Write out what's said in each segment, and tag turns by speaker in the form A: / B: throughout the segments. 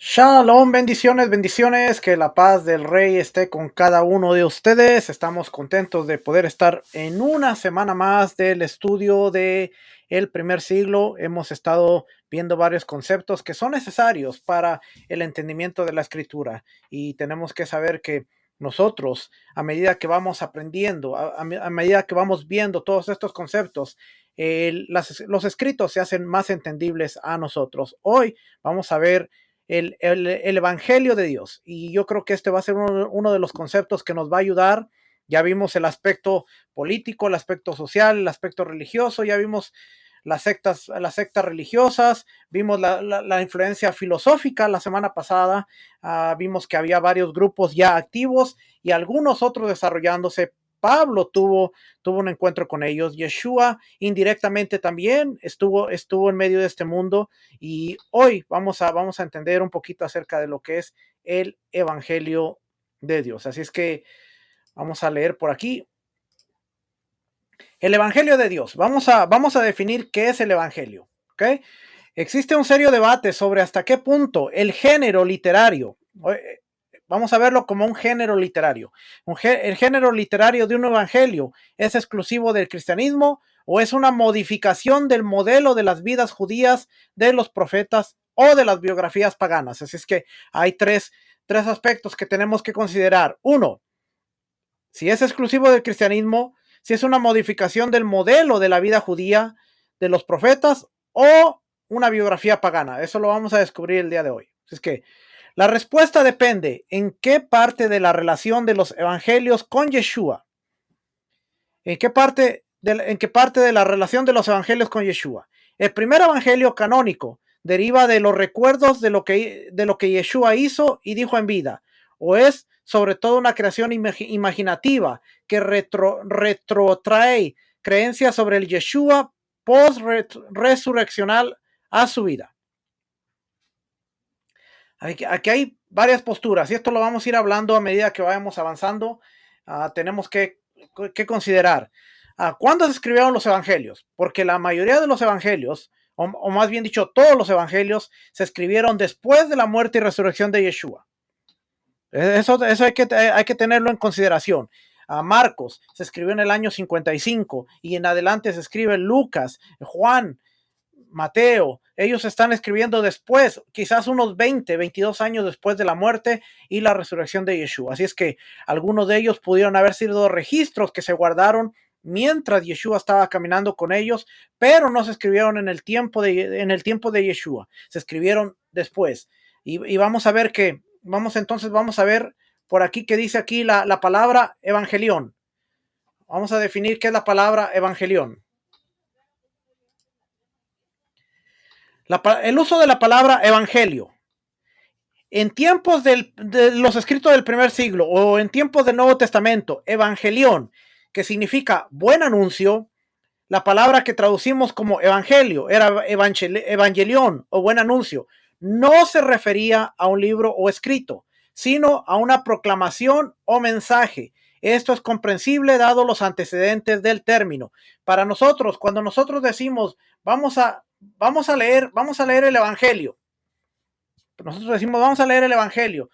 A: Shalom, bendiciones, bendiciones, que la paz del Rey esté con cada uno de ustedes. Estamos contentos de poder estar en una semana más del estudio de el primer siglo. Hemos estado viendo varios conceptos que son necesarios para el entendimiento de la escritura y tenemos que saber que nosotros, a medida que vamos aprendiendo, a medida que vamos viendo todos estos conceptos, los escritos se hacen más entendibles a nosotros. Hoy vamos a ver el Evangelio de Dios. Y yo creo que este va a ser uno de los conceptos que nos va a ayudar. Ya vimos el aspecto político, el aspecto social, el aspecto religioso, ya vimos las sectas religiosas, vimos la influencia filosófica la semana pasada, vimos que había varios grupos ya activos y algunos otros desarrollándose. Pablo tuvo un encuentro con ellos. Yeshua indirectamente también estuvo en medio de este mundo y hoy vamos a entender un poquito acerca de lo que es el Evangelio de Dios. Así es que vamos a leer por aquí. El Evangelio de Dios. Vamos a definir qué es el Evangelio. ¿Ok? Existe un serio debate sobre hasta qué punto el género literario, vamos a verlo como un género literario, el género literario de un evangelio es exclusivo del cristianismo o es una modificación del modelo de las vidas judías de los profetas o de las biografías paganas. Así es que hay tres aspectos que tenemos que considerar. Uno, si es exclusivo del cristianismo, si es una modificación del modelo de la vida judía de los profetas o una biografía pagana. Eso lo vamos a descubrir el día de hoy. Es que la respuesta depende en qué parte de la relación de los evangelios con Yeshua, en qué parte de la relación de los evangelios con Yeshua. El primer evangelio canónico deriva de los recuerdos de lo que Yeshua hizo y dijo en vida, o es sobre todo una creación imaginativa que retrotrae creencias sobre el Yeshua post-resurreccional a su vida. Aquí hay varias posturas y esto lo vamos a ir hablando a medida que vayamos avanzando. Tenemos que considerar cuándo se escribieron los evangelios, porque la mayoría de los evangelios, o más bien dicho, todos los evangelios se escribieron después de la muerte y resurrección de Yeshua. Eso hay que tenerlo en consideración. Marcos se escribió en el año 55 y en adelante se escribe Lucas, Juan, Mateo. Ellos están escribiendo después, quizás unos 20, 22 años después de la muerte y la resurrección de Yeshua. Así es que algunos de ellos pudieron haber sido registros que se guardaron mientras Yeshua estaba caminando con ellos, pero no se escribieron en el tiempo de Yeshua. Se escribieron después. Y vamos a ver vamos a ver por aquí que dice aquí la palabra evangelión. Vamos a definir qué es la palabra evangelión. El uso de la palabra evangelio en tiempos de los escritos del primer siglo o en tiempos del Nuevo Testamento, evangelión, que significa buen anuncio, la palabra que traducimos como evangelio era evangelión o buen anuncio, no se refería a un libro o escrito, sino a una proclamación o mensaje. Esto es comprensible dado los antecedentes del término. Para nosotros, cuando nosotros decimos vamos a leer el evangelio, nosotros decimos, vamos a leer el Evangelio.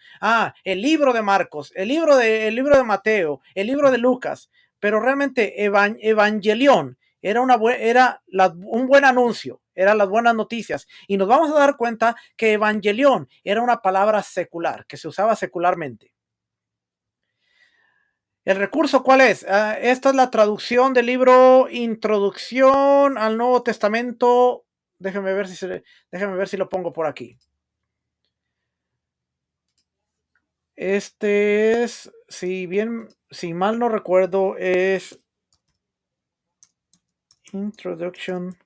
A: El libro de Marcos, el libro de Mateo, el libro de Lucas. Pero realmente Evangelión era un buen anuncio, eran las buenas noticias. Y nos vamos a dar cuenta que Evangelión era una palabra secular, que se usaba secularmente. ¿El recurso cuál es? Esta es la traducción del libro Introducción al Nuevo Testamento. Déjenme ver si lo pongo por aquí. Este es, si mal no recuerdo, es Introduction.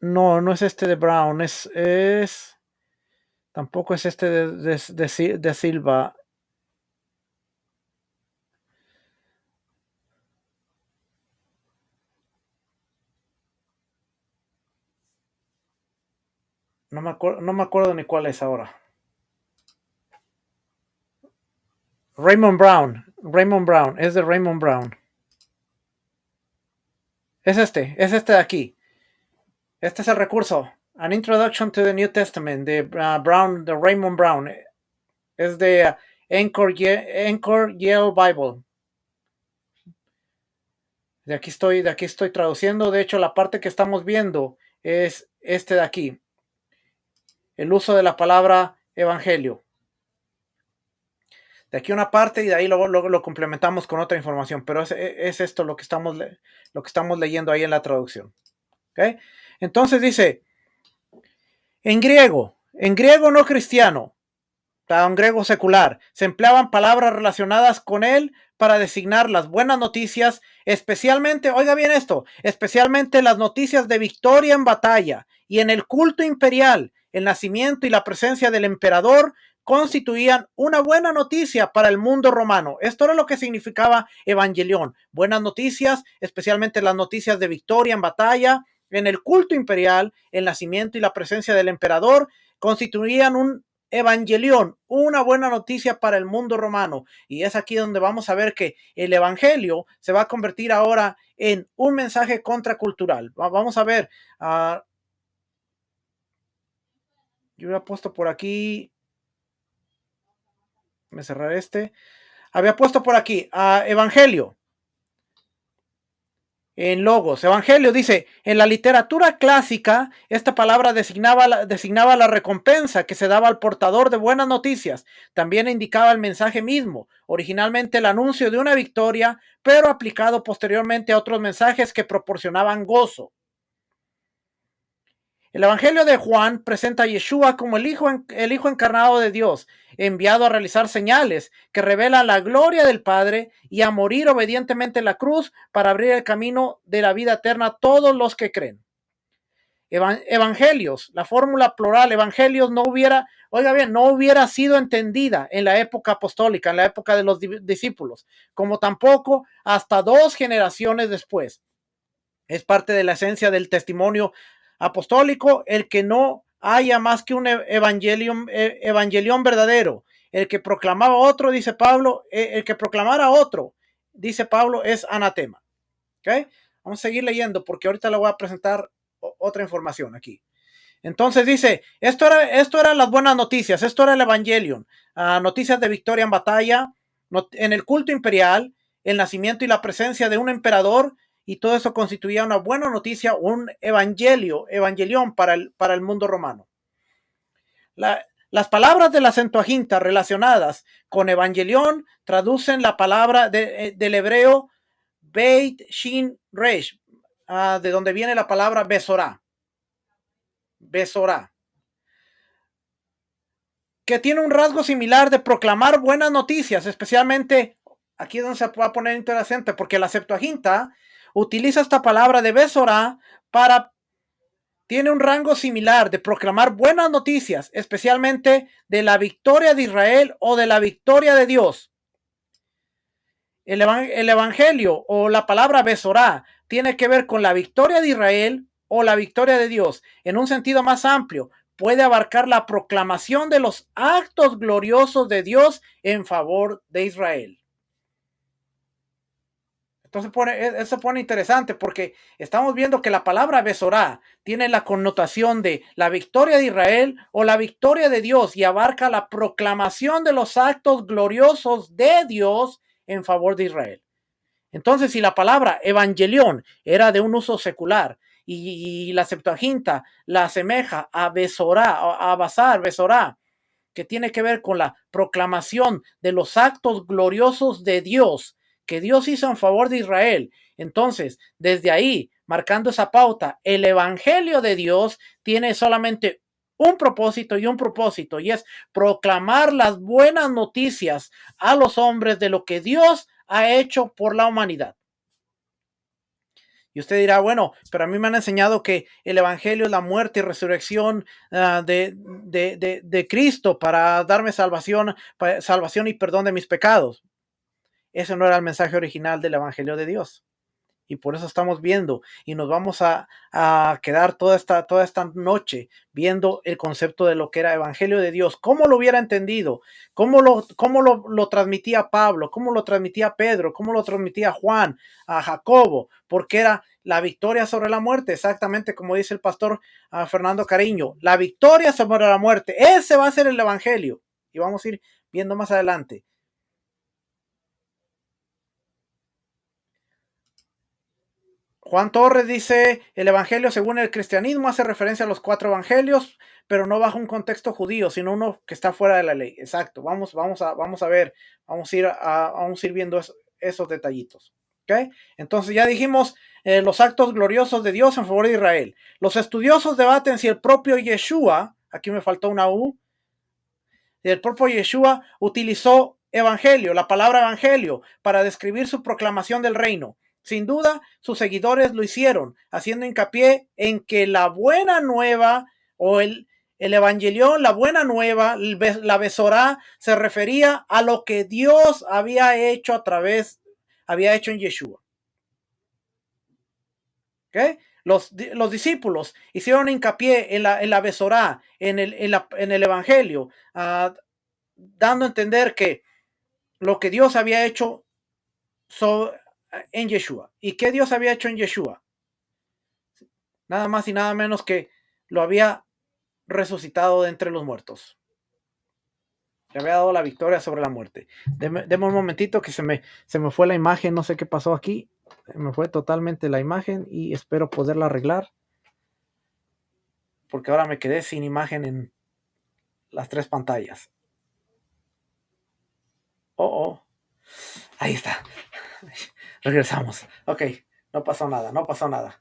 A: No es este de Brown, tampoco es este de Silva. No me acuerdo ni cuál es ahora. Raymond Brown, es de Raymond Brown. Es este de aquí. Este es el recurso. An Introduction to the New Testament de Brown, de Raymond Brown. Es de Anchor Yale Bible. De aquí estoy traduciendo. De hecho, la parte que estamos viendo es este de aquí. El uso de la palabra evangelio. De aquí una parte y de ahí lo complementamos con otra información. Pero es esto lo que estamos leyendo ahí en la traducción. ¿Okay? Entonces dice, en griego no cristiano, un griego secular, se empleaban palabras relacionadas con él para designar las buenas noticias, especialmente, oiga bien esto, especialmente las noticias de victoria en batalla y en el culto imperial, el nacimiento y la presencia del emperador constituían una buena noticia para el mundo romano. Esto era lo que significaba evangelión, buenas noticias, especialmente las noticias de victoria en batalla, en el culto imperial, el nacimiento y la presencia del emperador constituían un evangelión, una buena noticia para el mundo romano. Y es aquí donde vamos a ver que el evangelio se va a convertir ahora en un mensaje contracultural. Vamos a ver, yo había puesto por aquí, me cerraré había puesto por aquí, evangelio. En logos, evangelio dice, en la literatura clásica, esta palabra designaba la recompensa que se daba al portador de buenas noticias. También indicaba el mensaje mismo, originalmente el anuncio de una victoria, pero aplicado posteriormente a otros mensajes que proporcionaban gozo. El Evangelio de Juan presenta a Yeshua como el Hijo encarnado de Dios, enviado a realizar señales que revelan la gloria del Padre y a morir obedientemente en la cruz para abrir el camino de la vida eterna a todos los que creen. Evangelios, la fórmula plural, evangelios no hubiera sido entendida en la época apostólica, en la época de los discípulos, como tampoco hasta 2 generaciones después. Es parte de la esencia del testimonio apostólico el que no haya más que un evangelión verdadero. El que proclamaba otro, dice Pablo, el que proclamara otro, dice Pablo, es anatema. ¿Okay? Vamos a seguir leyendo porque ahorita le voy a presentar otra información aquí. Entonces dice, esto eran las buenas noticias, esto era el evangelium, noticias de victoria en batalla, en el culto imperial, el nacimiento y la presencia de un emperador, y todo eso constituía una buena noticia, un evangelión para el mundo romano. Las palabras de la Septuaginta relacionadas con evangelión traducen la palabra del hebreo Beit Shin Resh, de donde viene la palabra Besorá. Besorá, que tiene un rasgo similar de proclamar buenas noticias, especialmente aquí es donde se va a poner interesante, porque la Septuaginta utiliza esta palabra de Besorá tiene un rango similar de proclamar buenas noticias, especialmente de la victoria de Israel o de la victoria de Dios. El evangelio o la palabra Besorá tiene que ver con la victoria de Israel o la victoria de Dios. En un sentido más amplio, puede abarcar la proclamación de los actos gloriosos de Dios en favor de Israel. Entonces eso pone interesante porque estamos viendo que la palabra Besorá tiene la connotación de la victoria de Israel o la victoria de Dios y abarca la proclamación de los actos gloriosos de Dios en favor de Israel. Entonces, si la palabra evangelión era de un uso secular y la Septuaginta la asemeja a Besorá, a Basar, Besorá, que tiene que ver con la proclamación de los actos gloriosos de Dios, que Dios hizo en favor de Israel. Entonces, desde ahí, marcando esa pauta, el evangelio de Dios tiene solamente un propósito, y es proclamar las buenas noticias a los hombres de lo que Dios ha hecho por la humanidad. Y usted dirá, bueno, pero a mí me han enseñado que el evangelio es la muerte y resurrección de Cristo para darme salvación y perdón de mis pecados. Ese no era el mensaje original del evangelio de Dios. Y por eso estamos viendo y nos vamos a quedar toda esta noche viendo el concepto de lo que era Evangelio de Dios, cómo lo hubiera entendido, cómo lo transmitía Pablo, cómo lo transmitía Pedro, cómo lo transmitía Juan, a Jacobo, porque era la victoria sobre la muerte, exactamente como dice el pastor Fernando Cariño, la victoria sobre la muerte, ese va a ser el Evangelio. Y vamos a ir viendo más adelante. Juan Torres dice, el evangelio según el cristianismo hace referencia a los 4 evangelios, pero no bajo un contexto judío, sino uno que está fuera de la ley. Exacto, vamos a ver, vamos a ir viendo esos detallitos. ¿Okay? Entonces ya dijimos los actos gloriosos de Dios en favor de Israel. Los estudiosos debaten si el propio Yeshua, aquí me faltó una U, el propio Yeshua utilizó evangelio, la palabra evangelio, para describir su proclamación del reino. Sin duda, sus seguidores lo hicieron, haciendo hincapié en que la buena nueva o el evangelión, la buena nueva, la besorá, se refería a lo que Dios había hecho había hecho en Yeshua. ¿Okay? Los discípulos hicieron hincapié en la besorá, en el evangelio, dando a entender que lo que Dios había hecho en Yeshua. ¿Y qué Dios había hecho en Yeshua? Nada más y nada menos que lo había resucitado de entre los muertos. Le había dado la victoria sobre la muerte. Deme un momentito que se me fue la imagen, no sé qué pasó aquí. Se me fue totalmente la imagen y espero poderla arreglar. Porque ahora me quedé sin imagen en las 3 pantallas. Oh. Ahí está. Regresamos. Ok, no pasó nada, no pasó nada.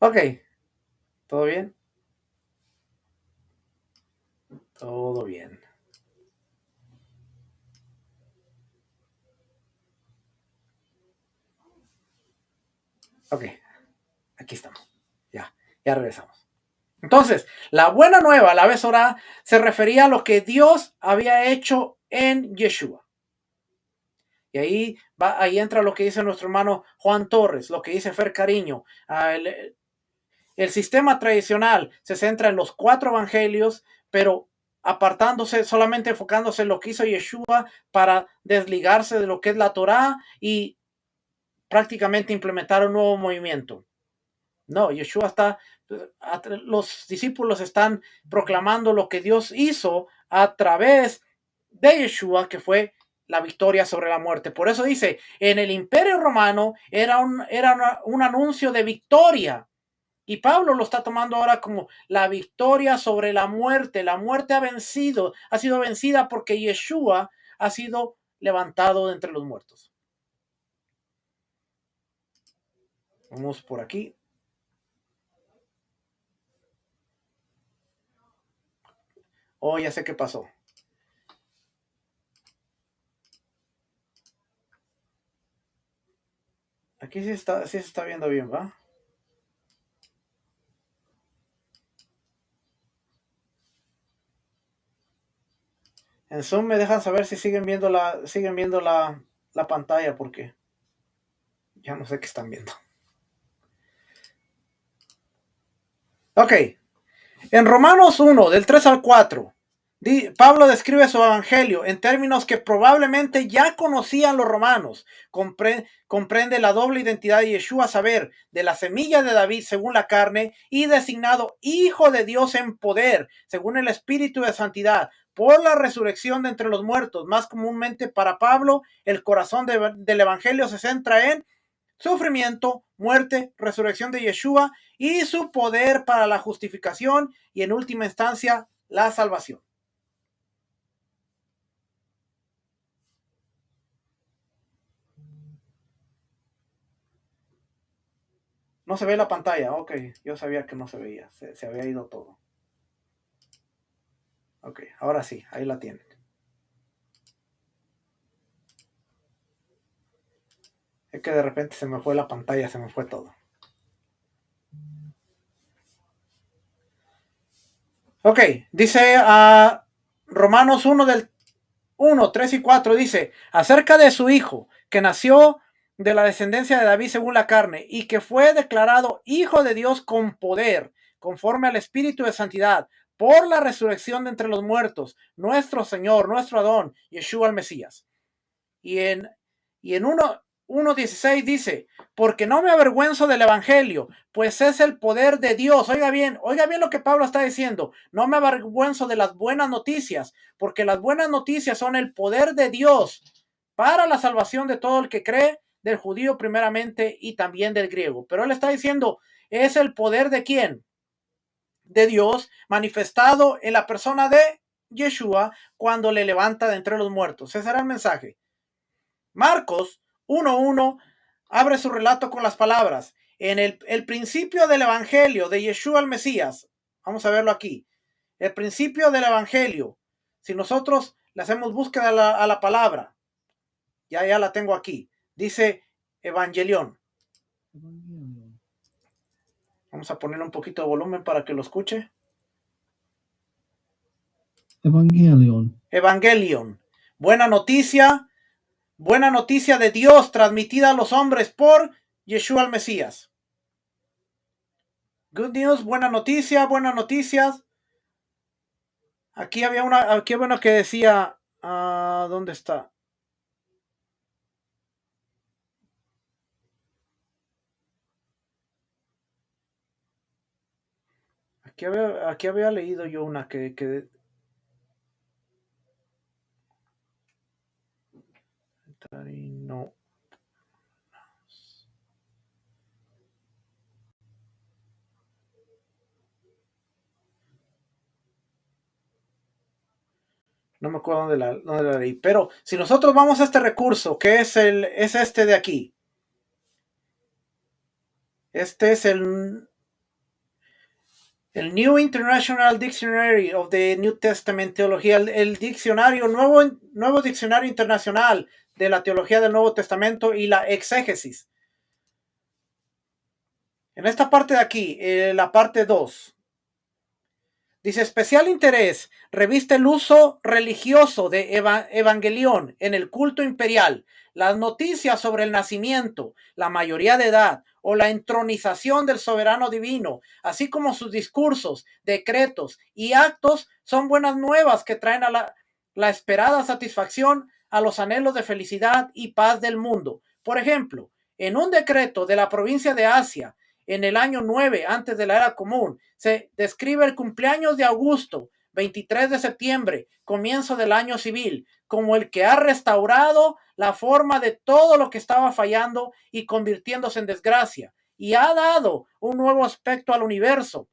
A: Ok, ¿todo bien? Todo bien. Ok, aquí estamos. Ya regresamos. Entonces, la buena nueva, la Besorá, se refería a lo que Dios había hecho en Yeshua. Y ahí entra lo que dice nuestro hermano Juan Torres, lo que dice Fer Cariño. El sistema tradicional se centra en los 4 evangelios, pero apartándose, solamente enfocándose en lo que hizo Yeshua para desligarse de lo que es la Torá y prácticamente implementar un nuevo movimiento. No, Yeshua los discípulos están proclamando lo que Dios hizo a través de Yeshua, que fue la victoria sobre la muerte. Por eso dice, en el Imperio Romano era un anuncio de victoria. Y Pablo lo está tomando ahora como la victoria sobre la muerte. La muerte ha sido vencida porque Yeshua ha sido levantado de entre los muertos. Vamos por aquí. Oh, ya sé qué pasó. Aquí sí se está viendo bien, ¿va? En Zoom me dejan saber si siguen viendo la pantalla porque ya no sé qué están viendo. Ok. En Romanos 1, del 3 al 4, Pablo describe su evangelio en términos que probablemente ya conocían los romanos. Comprende la doble identidad de Yeshua, saber, de la semilla de David según la carne y designado hijo de Dios en poder, según el espíritu de santidad, por la resurrección de entre los muertos. Más comúnmente para Pablo, el corazón del evangelio se centra en sufrimiento, muerte, resurrección de Yeshua y su poder para la justificación y en última instancia la salvación. No se ve la pantalla, ok, yo sabía que no se veía, se había ido todo. Ok, ahora sí, ahí la tienen. Es que de repente se me fue la pantalla, se me fue todo. Ok, dice Romanos 1 del 1, 3 y 4 dice, acerca de su hijo, que nació de la descendencia de David según la carne, y que fue declarado hijo de Dios con poder, conforme al Espíritu de santidad, por la resurrección de entre los muertos, nuestro Señor, nuestro Adón, Yeshua el Mesías. Y en 1:16 dice, porque no me avergüenzo del evangelio, pues es el poder de Dios. Oiga bien lo que Pablo está diciendo. No me avergüenzo de las buenas noticias, porque las buenas noticias son el poder de Dios para la salvación de todo el que cree, del judío primeramente y también del griego. Pero él está diciendo, es el poder de quién? De Dios manifestado en la persona de Yeshua cuando le levanta de entre los muertos. Ese era el mensaje. Marcos 1:1 abre su relato con las palabras, en el principio del evangelio de Yeshua el Mesías. Vamos a verlo aquí. El principio del evangelio. Si nosotros le hacemos búsqueda a la palabra, ya la tengo aquí. Dice evangelión. Vamos a ponerle un poquito de volumen para que lo escuche. Evangelion. Buena noticia de Dios transmitida a los hombres por Yeshua el Mesías. Good news, buenas noticias. Aquí había una que decía, ¿dónde está? Aquí había leído yo una que no. No me acuerdo dónde la leí. Pero si nosotros vamos a este recurso, que es este de aquí. Este es el New International Dictionary of the New Testament Teología, el diccionario, nuevo diccionario internacional de la teología del Nuevo Testamento y la exégesis. En esta parte de aquí, la parte 2, dice, especial interés reviste el uso religioso de evangelión en el culto imperial, las noticias sobre el nacimiento, la mayoría de edad o la entronización del soberano divino, así como sus discursos, decretos y actos son buenas nuevas que traen a la esperada satisfacción a los anhelos de felicidad y paz del mundo. Por ejemplo, en un decreto de la provincia de Asia, en el año 9 antes de la era común, se describe el cumpleaños de Augusto, 23 de septiembre, comienzo del año civil, como el que ha restaurado la forma de todo lo que estaba fallando y convirtiéndose en desgracia, y ha dado un nuevo aspecto al universo,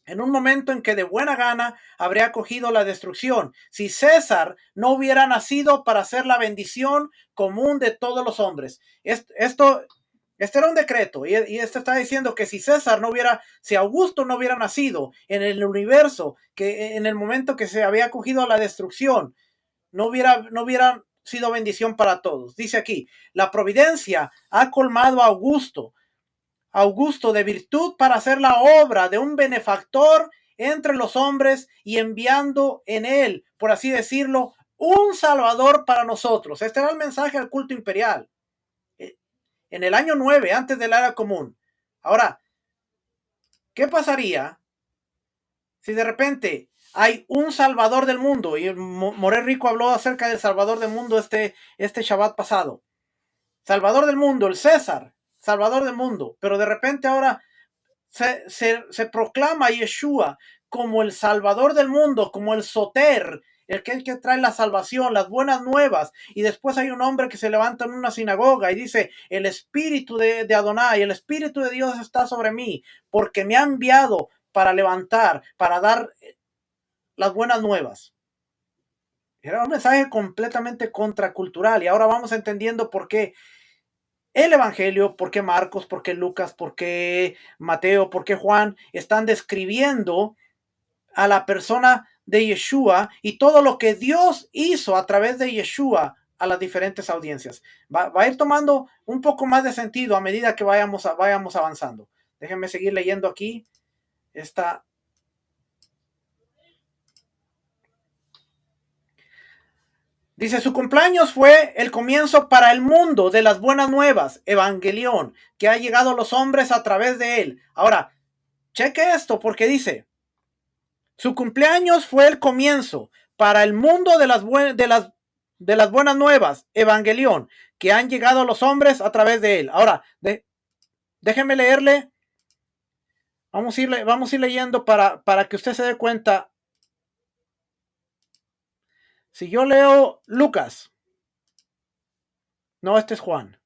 A: en un momento en que de buena gana habría acogido la destrucción, si César no hubiera nacido para hacer la bendición común de todos los hombres. Este era un decreto, y este está diciendo que si Augusto no hubiera nacido en el universo, que en el momento que se había acogido a la destrucción, no hubiera sido bendición para todos. Dice aquí, la providencia ha colmado a Augusto de virtud para hacer la obra de un benefactor entre los hombres y enviando en él, por así decirlo, un salvador para nosotros. Este era el mensaje al culto imperial. En el año 9, antes de la era común. Ahora, ¿qué pasaría si de repente hay un salvador del mundo? Y Moré Rico habló acerca del salvador del mundo este Shabbat pasado. Salvador del mundo, el César, salvador del mundo. Pero de repente ahora se proclama a Yeshua como el salvador del mundo, como el soter, el que trae la salvación, las buenas nuevas. Y después hay un hombre que se levanta en una sinagoga y dice, el espíritu de Adonai, el espíritu de Dios está sobre mí, porque me ha enviado para levantar, para dar las buenas nuevas. Era un mensaje completamente contracultural, y ahora vamos entendiendo por qué el Evangelio, por qué Marcos, por qué Lucas, por qué Mateo, por qué Juan están describiendo a la persona de Yeshua y todo lo que Dios hizo a través de Yeshua a las diferentes audiencias. Va a ir tomando un poco más de sentido a medida que vayamos avanzando. Déjenme seguir leyendo aquí esta. Dice, su cumpleaños fue el comienzo para el mundo de las buenas nuevas, Evangelión, que ha llegado a los hombres a través de él. Ahora, cheque esto porque dice, su cumpleaños fue el comienzo para el mundo de las buenas nuevas, Evangelión, que han llegado a los hombres a través de él. Ahora, déjeme leerle. Vamos a ir leyendo para que usted se dé cuenta. Si yo leo Lucas, no, este es Juan.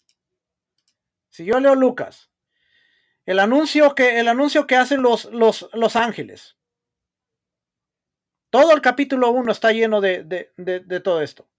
A: Si yo leo Lucas, el anuncio que hacen los ángeles. Todo el capítulo 1 está lleno de todo esto.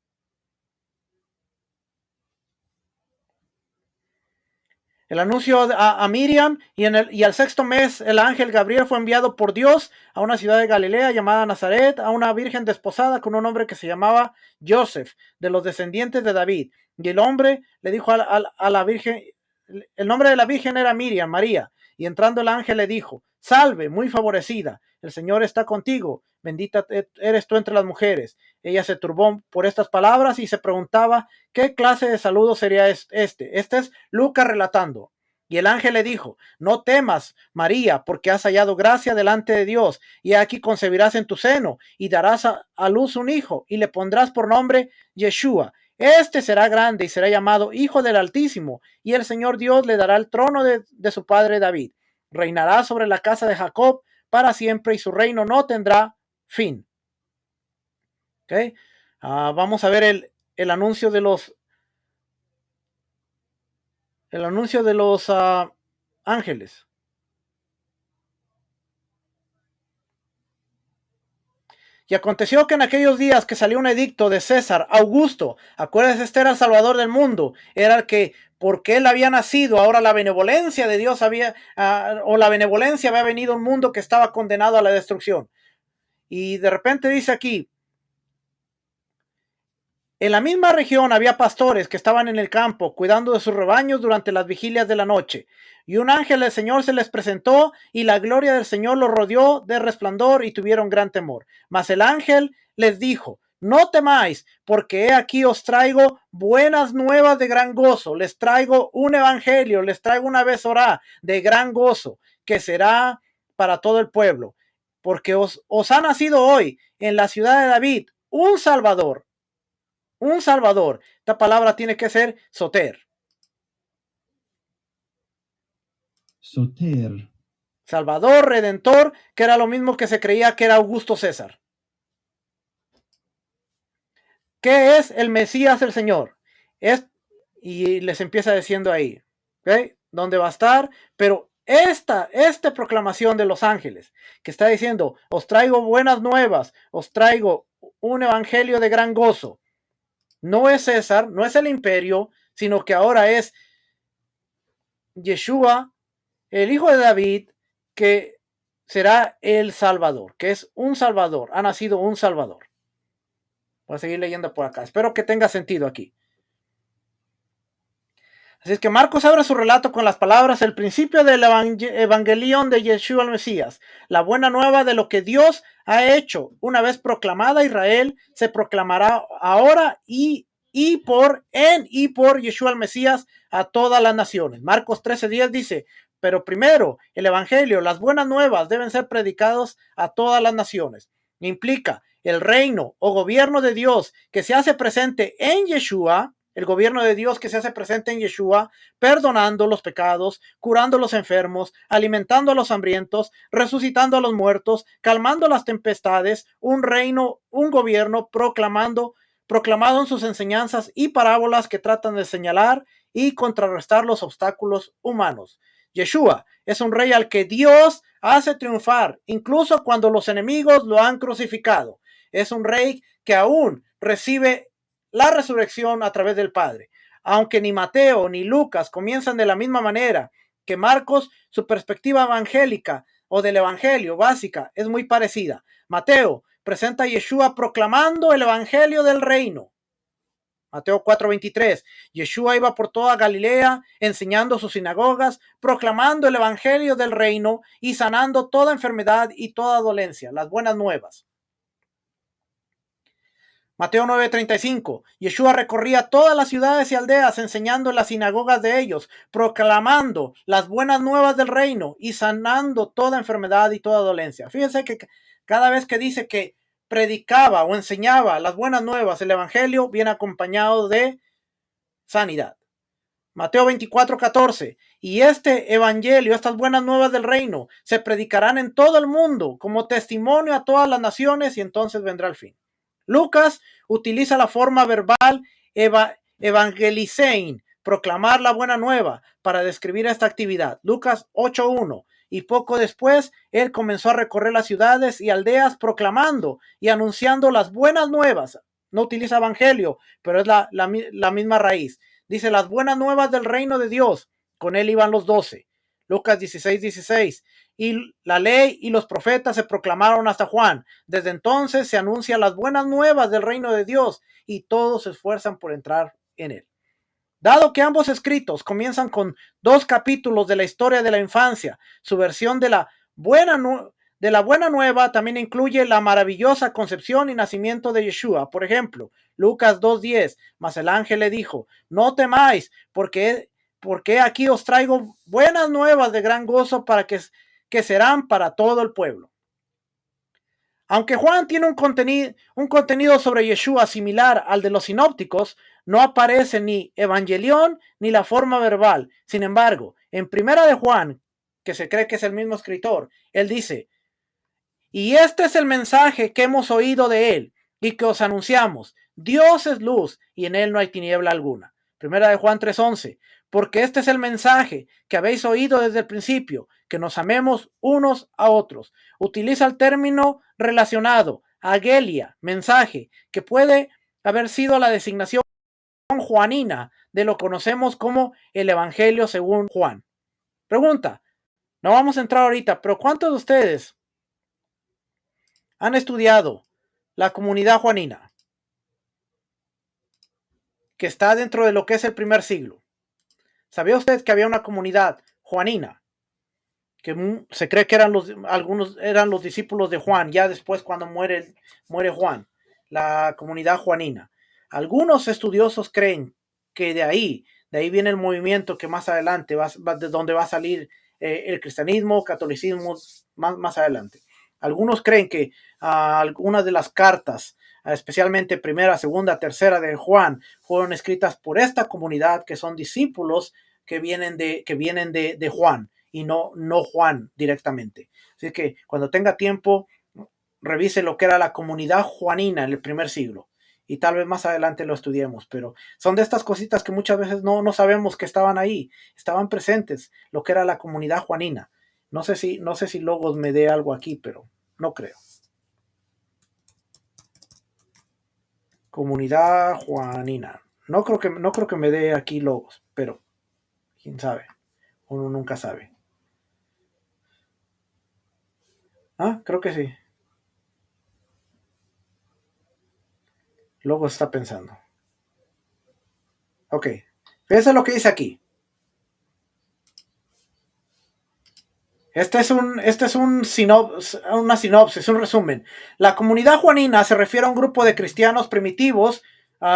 A: El anuncio a Miriam y al sexto mes el ángel Gabriel fue enviado por Dios a una ciudad de Galilea llamada Nazaret, a una virgen desposada con un hombre que se llamaba Joseph, de los descendientes de David. Y el hombre le dijo a la virgen, el nombre de la virgen era Miriam, María. Y entrando el ángel le dijo, salve, muy favorecida, el Señor está contigo, bendita eres tú entre las mujeres. Ella se turbó por estas palabras y se preguntaba qué clase de saludo sería este. Este es Lucas relatando. Y el ángel le dijo, no temas, María, porque has hallado gracia delante de Dios, y aquí concebirás en tu seno, y darás a luz un hijo, y le pondrás por nombre Yeshua. Este será grande y será llamado Hijo del Altísimo, y el Señor Dios le dará el trono de su padre David. Reinará sobre la casa de Jacob para siempre, y su reino no tendrá fin. ¿Okay? Vamos a ver el anuncio de los ángeles. Y aconteció que en aquellos días que salió un edicto de César Augusto, acuérdense, este era el Salvador del mundo, era el que, porque él había nacido, ahora la benevolencia de Dios o la benevolencia había venido a un mundo que estaba condenado a la destrucción. Y de repente dice aquí, en la misma región había pastores que estaban en el campo cuidando de sus rebaños durante las vigilias de la noche. Y un ángel del Señor se les presentó y la gloria del Señor los rodeó de resplandor y tuvieron gran temor. Mas el ángel les dijo, no temáis, porque he aquí os traigo buenas nuevas de gran gozo. Les traigo un evangelio, les traigo una besorá de gran gozo, que será para todo el pueblo. Porque os ha nacido hoy en la ciudad de David un Salvador. Un Salvador. Esta palabra tiene que ser soter.
B: Soter.
A: Salvador, redentor, que era lo mismo que se creía que era Augusto César. ¿Qué es el Mesías, el Señor? Y les empieza diciendo ahí, ¿okay? ¿Dónde va a estar? Pero esta proclamación de los ángeles, que está diciendo, os traigo buenas nuevas, os traigo un evangelio de gran gozo, no es César, no es el imperio, sino que ahora es Yeshua, el hijo de David, que será el Salvador, que es un Salvador, ha nacido un Salvador. Voy a seguir leyendo por acá. Espero que tenga sentido aquí. Así es que Marcos abre su relato con las palabras, el principio del evangelión de Yeshua el Mesías, la buena nueva de lo que Dios ha hecho. Una vez proclamada Israel, se proclamará ahora y por Yeshua el Mesías a todas las naciones. Marcos 13:10 dice, pero primero el evangelio, las buenas nuevas deben ser predicados a todas las naciones. Implica el reino o gobierno de Dios que se hace presente en Yeshua, el gobierno de Dios que se hace presente en Yeshua, perdonando los pecados, curando a los enfermos, alimentando a los hambrientos, resucitando a los muertos, calmando las tempestades, un reino, un gobierno proclamado en sus enseñanzas y parábolas que tratan de señalar y contrarrestar los obstáculos humanos. Yeshua es un rey al que Dios hace triunfar, incluso cuando los enemigos lo han crucificado. Es un rey que aún recibe la resurrección a través del Padre. Aunque ni Mateo ni Lucas comienzan de la misma manera que Marcos, su perspectiva evangélica o del evangelio básica es muy parecida. Mateo presenta a Yeshua proclamando el evangelio del reino. Mateo 4:23. Yeshua iba por toda Galilea, enseñando sus sinagogas, proclamando el evangelio del reino y sanando toda enfermedad y toda dolencia, las buenas nuevas. Mateo 9:35. Yeshua recorría todas las ciudades y aldeas enseñando en las sinagogas de ellos, proclamando las buenas nuevas del reino y sanando toda enfermedad y toda dolencia. Fíjense que cada vez que dice que predicaba o enseñaba las buenas nuevas, el evangelio viene acompañado de sanidad. Mateo 24:14. Y este evangelio, estas buenas nuevas del reino, se predicarán en todo el mundo como testimonio a todas las naciones y entonces vendrá el fin. Lucas utiliza la forma verbal evangelisein, proclamar la buena nueva, para describir esta actividad. Lucas 8:1. Y poco después, él comenzó a recorrer las ciudades y aldeas proclamando y anunciando las buenas nuevas. No utiliza evangelio, pero es la misma raíz. Dice las buenas nuevas del reino de Dios. Con él iban los 12. Lucas 16:16. Y la ley y los profetas se proclamaron hasta Juan. Desde entonces se anuncian las buenas nuevas del reino de Dios y todos se esfuerzan por entrar en él. Dado que ambos escritos comienzan con 2 capítulos de la historia de la infancia, su versión de la buena nueva también incluye la maravillosa concepción y nacimiento de Yeshua. Por ejemplo, Lucas 2:10, mas el ángel le dijo, no temáis, porque aquí os traigo buenas nuevas de gran gozo que serán para todo el pueblo. Aunque Juan tiene un contenido sobre Yeshua similar al de los sinópticos, no aparece ni evangelión ni la forma verbal. Sin embargo, en Primera de Juan, que se cree que es el mismo escritor, él dice, y este es el mensaje que hemos oído de él y que os anunciamos. Dios es luz y en él no hay tiniebla alguna. Primera de Juan 3:11. Porque este es el mensaje que habéis oído desde el principio, que nos amemos unos a otros. Utiliza el término relacionado, agelia, mensaje, que puede haber sido la designación juanina de lo que conocemos como el Evangelio según Juan. Pregunta, no vamos a entrar ahorita, pero ¿cuántos de ustedes han estudiado la comunidad juanina, que está dentro de lo que es el primer siglo? ¿Sabía usted que había una comunidad juanina que se cree que algunos eran los discípulos de Juan, ya después cuando muere Juan, la comunidad juanina? Algunos estudiosos creen que de ahí viene el movimiento que más adelante de donde va a salir el cristianismo, catolicismo, más adelante. Algunos creen que algunas de las cartas, especialmente primera, segunda, tercera de Juan, fueron escritas por esta comunidad que son discípulos que vienen de Juan y no Juan directamente. Así que cuando tenga tiempo, revise lo que era la comunidad juanina en el primer siglo y tal vez más adelante lo estudiemos, pero son de estas cositas que muchas veces no sabemos que estaban ahí, estaban presentes, lo que era la comunidad juanina. No sé si Logos me dé algo aquí, pero no creo. Comunidad juanina. No creo que me dé aquí Logos, pero quién sabe. Uno nunca sabe. Creo que sí. Logos está pensando. Ok. Fíjense lo que dice aquí. Este es una sinopsis, un resumen. La comunidad juanina se refiere a un grupo de cristianos primitivos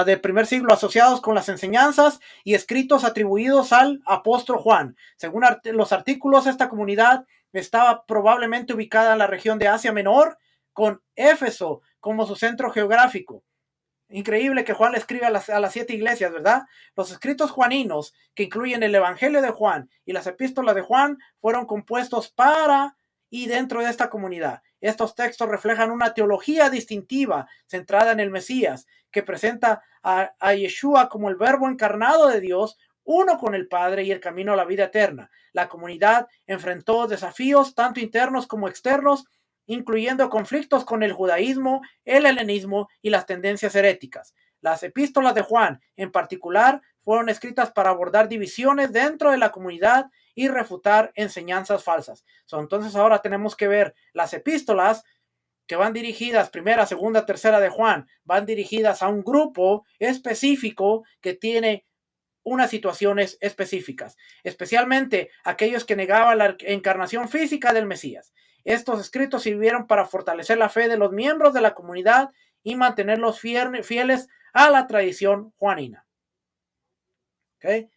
A: del primer siglo asociados con las enseñanzas y escritos atribuidos al apóstol Juan. Según los artículos, esta comunidad estaba probablemente ubicada en la región de Asia Menor, con Éfeso como su centro geográfico. Increíble que Juan le escribe a las 7 iglesias, ¿verdad? Los escritos juaninos, que incluyen el Evangelio de Juan y las epístolas de Juan, fueron compuestos para y dentro de esta comunidad. Estos textos reflejan una teología distintiva centrada en el Mesías, que presenta a Yeshua como el verbo encarnado de Dios, uno con el Padre y el camino a la vida eterna. La comunidad enfrentó desafíos tanto internos como externos, incluyendo conflictos con el judaísmo, el helenismo y las tendencias heréticas. Las epístolas de Juan, en particular, fueron escritas para abordar divisiones dentro de la comunidad y refutar enseñanzas falsas. Entonces ahora tenemos que ver las epístolas que van dirigidas, primera, segunda, tercera de Juan, van dirigidas a un grupo específico que tiene unas situaciones específicas, especialmente aquellos que negaban la encarnación física del Mesías. Estos escritos sirvieron para fortalecer la fe de los miembros de la comunidad y mantenerlos fieles a la tradición juanina. ¿Okay?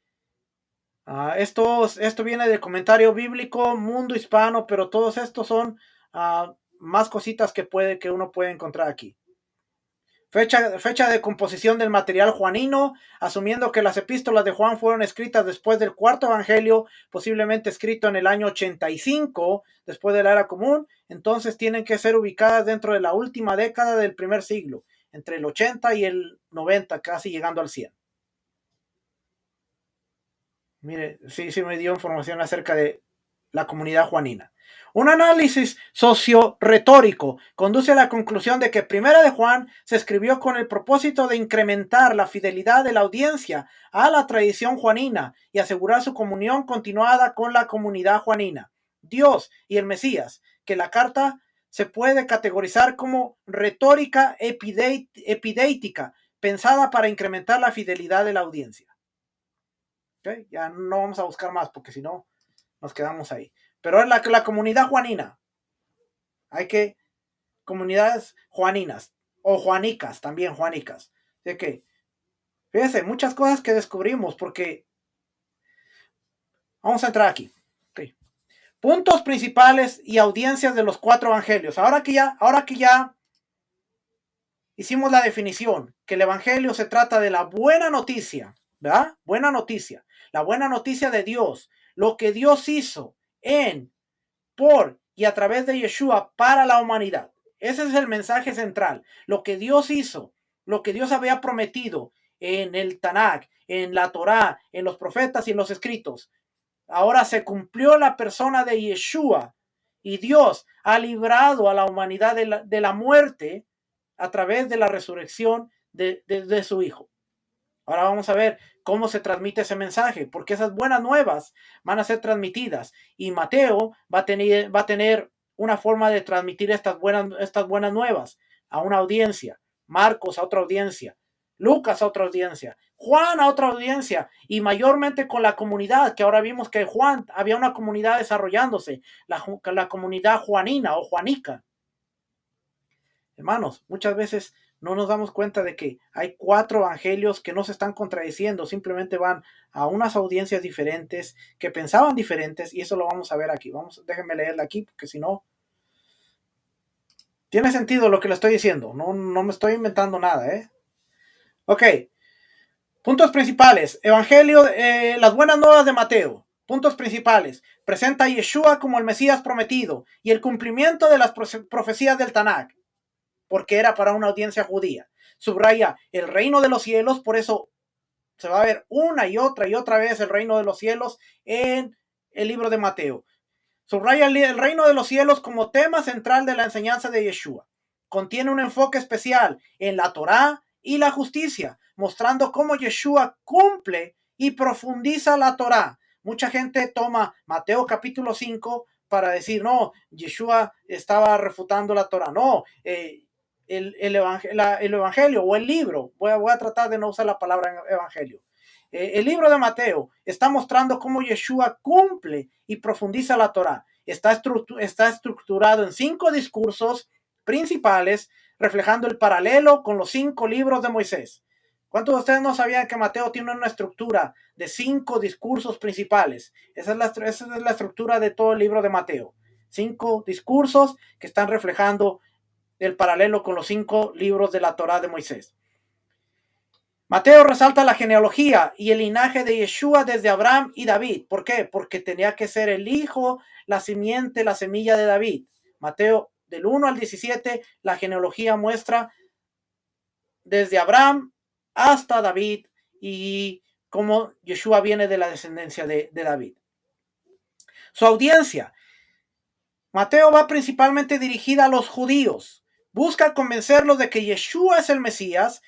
A: Esto viene del comentario bíblico, Mundo Hispano, pero todos estos son más cositas que uno puede encontrar aquí. Fecha de composición del material juanino, asumiendo que las epístolas de Juan fueron escritas después del cuarto evangelio, posiblemente escrito en el año 85, después de la era común, entonces tienen que ser ubicadas dentro de la última década del primer siglo, entre el 80 y el 90, casi llegando al 100. Mire, sí me dio información acerca de la comunidad juanina. Un análisis socio-retórico conduce a la conclusión de que Primera de Juan se escribió con el propósito de incrementar la fidelidad de la audiencia a la tradición juanina y asegurar su comunión continuada con la comunidad juanina, Dios y el Mesías, que la carta se puede categorizar como retórica epidética, pensada para incrementar la fidelidad de la audiencia. ¿Okay? Ya no vamos a buscar más porque si no nos quedamos ahí. Pero es la comunidad juanina. Hay que comunidades juaninas o juanicas, también juanicas. De que, fíjense, muchas cosas que descubrimos porque vamos a entrar aquí. Okay. Puntos principales y audiencias de los 4 evangelios. Ahora que ya hicimos la definición, que el evangelio se trata de la buena noticia, ¿verdad? Buena noticia. La buena noticia de Dios. Lo que Dios hizo en, por y a través de Yeshua para la humanidad. Ese es el mensaje central. Lo que Dios hizo, lo que Dios había prometido en el Tanakh, en la Torá, en los profetas y en los escritos. Ahora se cumplió la persona de Yeshua y Dios ha librado a la humanidad de la muerte a través de la resurrección de su Hijo. Ahora vamos a ver cómo se transmite ese mensaje, porque esas buenas nuevas van a ser transmitidas y Mateo va a tener una forma de transmitir estas buenas nuevas a una audiencia, Marcos a otra audiencia, Lucas a otra audiencia, Juan a otra audiencia y mayormente con la comunidad, que ahora vimos que Juan había una comunidad desarrollándose, la comunidad juanina o juanica. Hermanos, muchas veces no nos damos cuenta de que hay 4 evangelios que no se están contradiciendo, simplemente van a unas audiencias diferentes, que pensaban diferentes, y eso lo vamos a ver aquí. Déjenme leerla aquí, porque si no, tiene sentido lo que le estoy diciendo, no me estoy inventando nada, ¿eh? Ok, puntos principales, evangelio, las buenas nuevas de Mateo. Puntos principales, presenta a Yeshua como el Mesías prometido y el cumplimiento de las profecías del Tanakh, porque era para una audiencia judía. Subraya el reino de los cielos, por eso se va a ver una y otra vez el reino de los cielos en el libro de Mateo. Subraya el reino de los cielos como tema central de la enseñanza de Yeshua. Contiene un enfoque especial en la Torá y la justicia, mostrando cómo Yeshua cumple y profundiza la Torá. Mucha gente toma Mateo capítulo 5 para decir, no, Yeshua estaba refutando la Torá. No, el evangelio o el libro, voy a tratar de no usar la palabra evangelio. El libro de Mateo está mostrando cómo Yeshua cumple y profundiza la Torá. Está estructurado en 5 discursos principales, reflejando el paralelo con los 5 libros de Moisés. ¿Cuántos de ustedes no sabían que Mateo tiene una estructura de 5 discursos principales? Esa es la estructura de todo el libro de Mateo. 5 discursos que están reflejando el paralelo con los 5 libros de la Torá de Moisés. Mateo resalta la genealogía y el linaje de Yeshua desde Abraham y David. ¿Por qué? Porque tenía que ser el hijo, la simiente, la semilla de David. Mateo del 1 al 17, la genealogía muestra desde Abraham hasta David y cómo Yeshua viene de la descendencia de David. Su audiencia. Mateo va principalmente dirigida a los judíos. Busca convencerlos de que Yeshua es el Mesías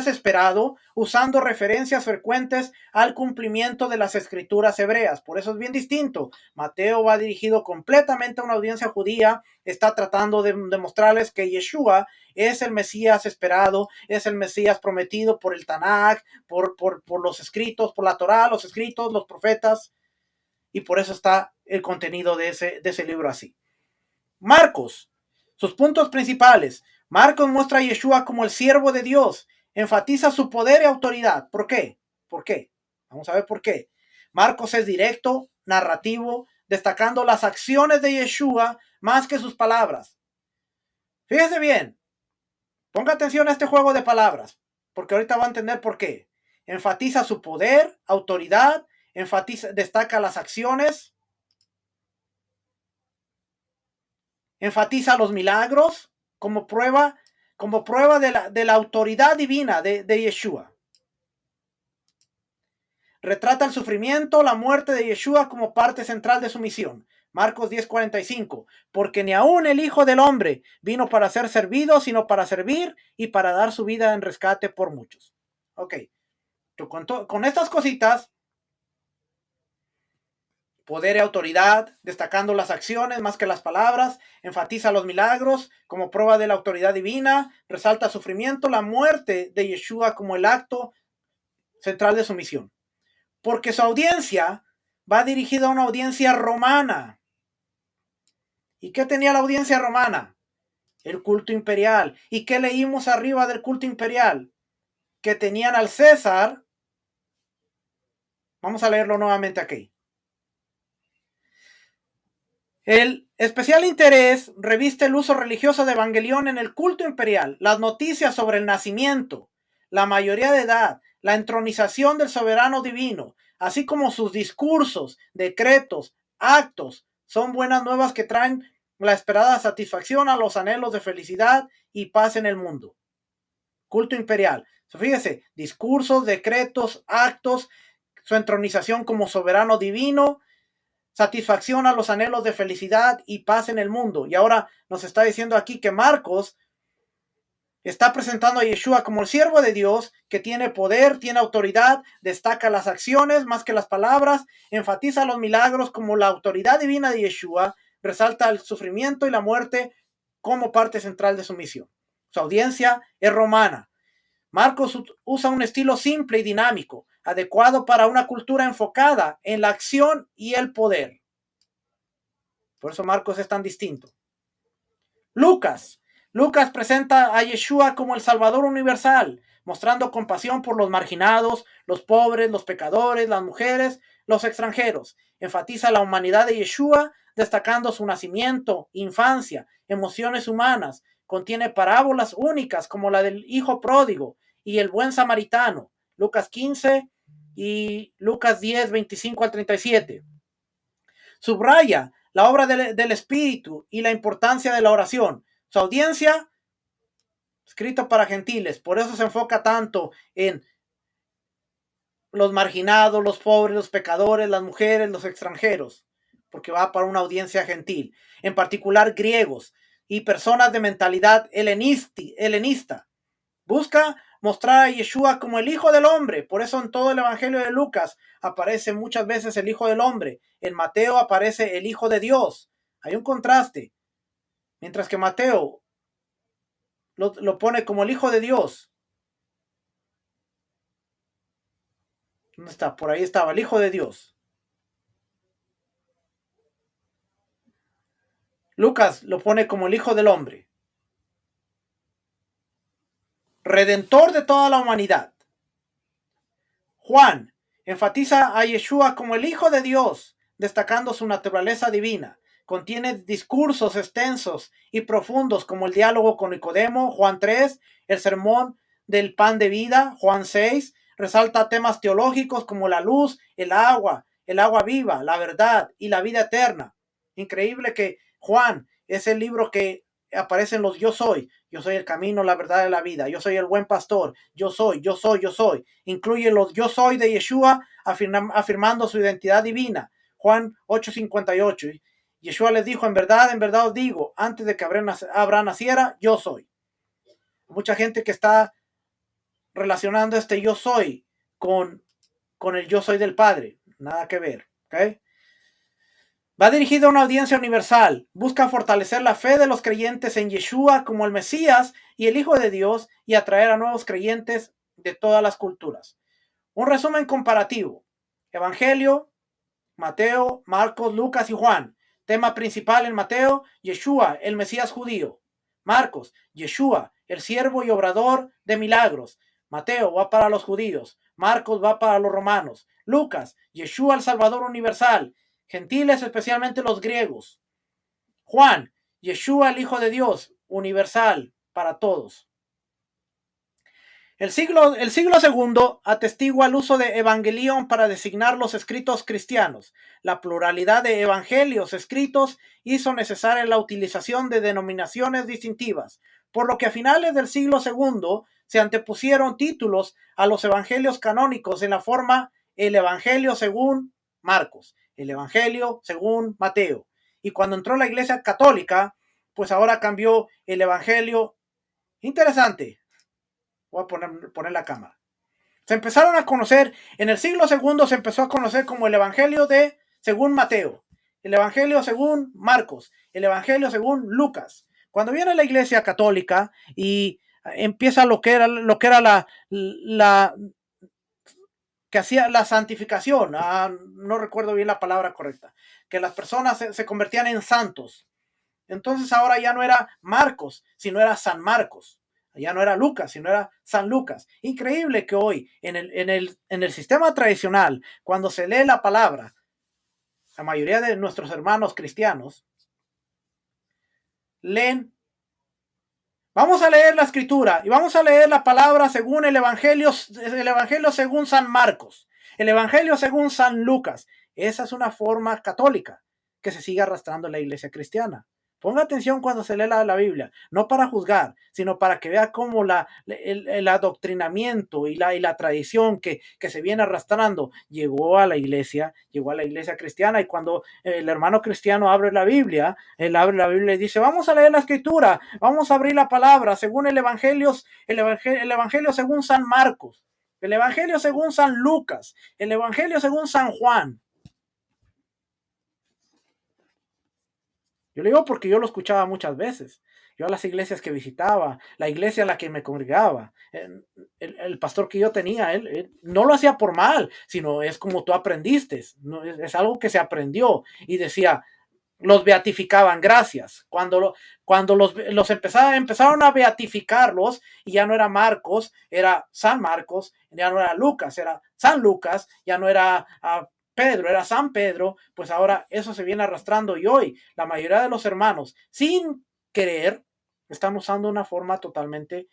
A: esperado, usando referencias frecuentes al cumplimiento de las escrituras hebreas. Por eso es bien distinto. Mateo va dirigido completamente a una audiencia judía, está tratando de demostrarles que Yeshua es el Mesías esperado, es el Mesías prometido por el Tanakh, por los escritos, por la Torá, los escritos, los profetas, y por eso está el contenido de ese libro así. Marcos. Sus puntos principales. Marcos muestra a Yeshua como el siervo de Dios, enfatiza su poder y autoridad. ¿Por qué? ¿Por qué? Vamos a ver por qué. Marcos es directo, narrativo, destacando las acciones de Yeshua más que sus palabras. Fíjese bien, ponga atención a este juego de palabras, porque ahorita va a entender por qué. Enfatiza su poder, autoridad, destaca las acciones, enfatiza los milagros como prueba de la autoridad divina de Yeshua. Retrata el sufrimiento, la muerte de Yeshua como parte central de su misión. Marcos 10:45, porque ni aun el Hijo del Hombre vino para ser servido, sino para servir y para dar su vida en rescate por muchos. Ok, con estas cositas, poder y autoridad, destacando las acciones más que las palabras, enfatiza los milagros como prueba de la autoridad divina, resalta el sufrimiento, la muerte de Yeshua como el acto central de su misión. Porque su audiencia va dirigida a una audiencia romana. ¿Y qué tenía la audiencia romana? El culto imperial. ¿Y qué leímos arriba del culto imperial? Que tenían al César. Vamos a leerlo nuevamente aquí. El especial interés reviste el uso religioso de Evangelión en el culto imperial, las noticias sobre el nacimiento, la mayoría de edad, la entronización del soberano divino, así como sus discursos, decretos, actos, son buenas nuevas que traen la esperada satisfacción a los anhelos de felicidad y paz en el mundo. Culto imperial. Fíjese, discursos, decretos, actos, su entronización como soberano divino, satisfacción a los anhelos de felicidad y paz en el mundo. Y ahora nos está diciendo aquí que Marcos está presentando a Yeshua como el siervo de Dios, que tiene poder, tiene autoridad, destaca las acciones más que las palabras, enfatiza los milagros como la autoridad divina de Yeshua, resalta el sufrimiento y la muerte como parte central de su misión. Su audiencia es romana. Marcos usa un estilo simple y dinámico, adecuado para una cultura enfocada en la acción y el poder. Por eso Marcos es tan distinto. Lucas presenta a Yeshua como el Salvador universal, mostrando compasión por los marginados, los pobres, los pecadores, las mujeres, los extranjeros. Enfatiza la humanidad de Yeshua, destacando su nacimiento, infancia, emociones humanas. Contiene parábolas únicas como la del hijo pródigo y el buen samaritano. Lucas 15 y Lucas 10, 25 al 37. Subraya la obra del Espíritu y la importancia de la oración. Su audiencia, escrito para gentiles, por eso se enfoca tanto en los marginados, los pobres, los pecadores, las mujeres, los extranjeros, porque va para una audiencia gentil, en particular griegos y personas de mentalidad helenista. Busca mostrar a Yeshua como el Hijo del Hombre. Por eso en todo el Evangelio de Lucas aparece muchas veces el Hijo del Hombre. En Mateo aparece el Hijo de Dios. Hay un contraste. Mientras que Mateo lo pone como el Hijo de Dios. ¿Dónde está? Por ahí estaba, el Hijo de Dios. Lucas lo pone como el Hijo del Hombre. Redentor de toda la humanidad. Juan enfatiza a Yeshua como el Hijo de Dios, destacando su naturaleza divina. Contiene discursos extensos y profundos como el diálogo con Nicodemo, Juan 3, el sermón del pan de vida, Juan 6, resalta temas teológicos como la luz, el agua viva, la verdad y la vida eterna. Increíble que Juan es el libro que aparecen los yo soy el camino, la verdad y la vida, yo soy el buen pastor, yo soy. Incluye los yo soy de Yeshua afirmando su identidad divina. Juan 8:58. Yeshua les dijo, en verdad os digo, antes de que Abraham naciera, yo soy. Mucha gente que está relacionando este yo soy con el yo soy del Padre. Nada que ver. ¿Okay? Va dirigido a una audiencia universal. Busca fortalecer la fe de los creyentes en Yeshua como el Mesías y el Hijo de Dios y atraer a nuevos creyentes de todas las culturas. Un resumen comparativo. Evangelio, Mateo, Marcos, Lucas y Juan. Tema principal en Mateo, Yeshua, el Mesías judío. Marcos, Yeshua, el siervo y obrador de milagros. Mateo va para los judíos. Marcos va para los romanos. Lucas, Yeshua el Salvador universal. Gentiles, especialmente los griegos. Juan, Yeshua el Hijo de Dios, universal para todos. El siglo II atestigua el uso de evangelion para designar los escritos cristianos. La pluralidad de evangelios escritos hizo necesaria la utilización de denominaciones distintivas, por lo que a finales del siglo II se antepusieron títulos a los evangelios canónicos en la forma el Evangelio según Marcos, el Evangelio según Mateo. Y cuando entró la Iglesia Católica, pues ahora cambió el Evangelio. Interesante. Voy a poner la cámara. Se empezaron a conocer, en el siglo II se empezó a conocer como el Evangelio de según Mateo, el Evangelio según Marcos, el Evangelio según Lucas. Cuando viene la Iglesia Católica y empieza lo que era la que hacía la santificación, no recuerdo bien la palabra correcta, que las personas se convertían en santos. Entonces ahora ya no era Marcos, sino era San Marcos. Ya no era Lucas, sino era San Lucas. Increíble que hoy, en el sistema tradicional, cuando se lee la palabra, la mayoría de nuestros hermanos cristianos leen, vamos a leer la escritura y vamos a leer la palabra según el evangelio según San Marcos, el evangelio según San Lucas. Esa es una forma católica que se sigue arrastrando en la iglesia cristiana. Ponga atención cuando se lee la Biblia, no para juzgar, sino para que vea cómo el adoctrinamiento y la tradición que se viene arrastrando llegó a la iglesia cristiana. Y cuando el hermano cristiano abre la Biblia, él abre la Biblia y dice, vamos a leer la escritura, vamos a abrir la palabra según el evangelio según San Marcos, el evangelio según San Lucas, el evangelio según San Juan. Yo le digo porque yo lo escuchaba muchas veces. Yo a las iglesias que visitaba, la iglesia a la que me congregaba, el pastor que yo tenía, él no lo hacía por mal, sino es como tú aprendiste, ¿no? Es algo que se aprendió. Y decía, los beatificaban, gracias. Cuando los empezaron a beatificarlos, y ya no era Marcos, era San Marcos, ya no era Lucas, era San Lucas, ya no era Pedro, era San Pedro, pues ahora eso se viene arrastrando. Y hoy la mayoría de los hermanos, sin querer, están usando una forma totalmente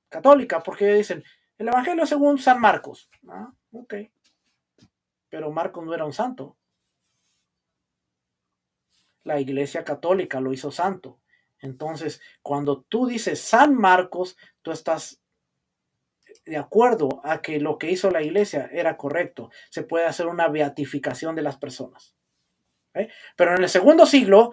A: católica, porque dicen, el evangelio según San Marcos. Ok, pero Marcos no era un santo. La iglesia católica lo hizo santo. Entonces, cuando tú dices San Marcos, tú estás de acuerdo a que lo que hizo la iglesia era correcto. Se puede hacer una beatificación de las personas. Pero en el segundo siglo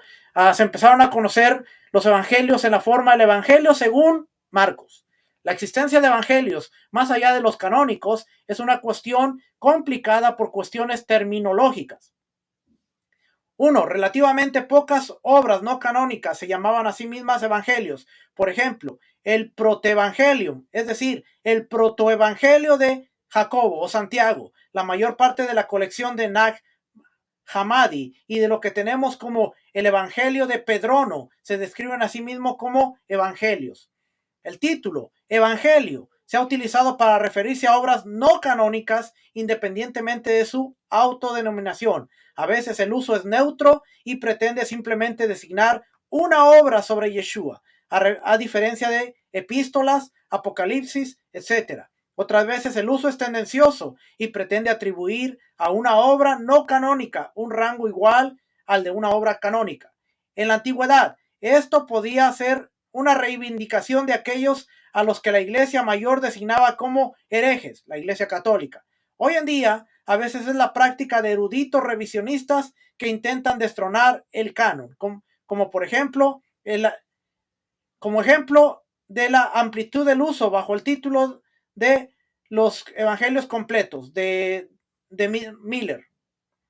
A: se empezaron a conocer los evangelios en la forma del evangelio según Marcos. La existencia de evangelios más allá de los canónicos es una cuestión complicada por cuestiones terminológicas. 1. Relativamente pocas obras no canónicas se llamaban a sí mismas evangelios. Por ejemplo, el protoevangelium, es decir, el protoevangelio de Jacobo o Santiago, la mayor parte de la colección de Nag Hammadi y de lo que tenemos como el evangelio de Pedrono se describen a sí mismos como evangelios. El título, evangelio, se ha utilizado para referirse a obras no canónicas independientemente de su autodenominación. A veces el uso es neutro y pretende simplemente designar una obra sobre Yeshua, a diferencia de epístolas, apocalipsis, etc. Otras veces el uso es tendencioso y pretende atribuir a una obra no canónica un rango igual al de una obra canónica. En la antigüedad, esto podía ser una reivindicación de aquellos a los que la Iglesia Mayor designaba como herejes, la Iglesia Católica. Hoy en día, a veces es la práctica de eruditos revisionistas que intentan destronar el canon, como por ejemplo, como ejemplo de la amplitud del uso bajo el título de los evangelios completos de Miller.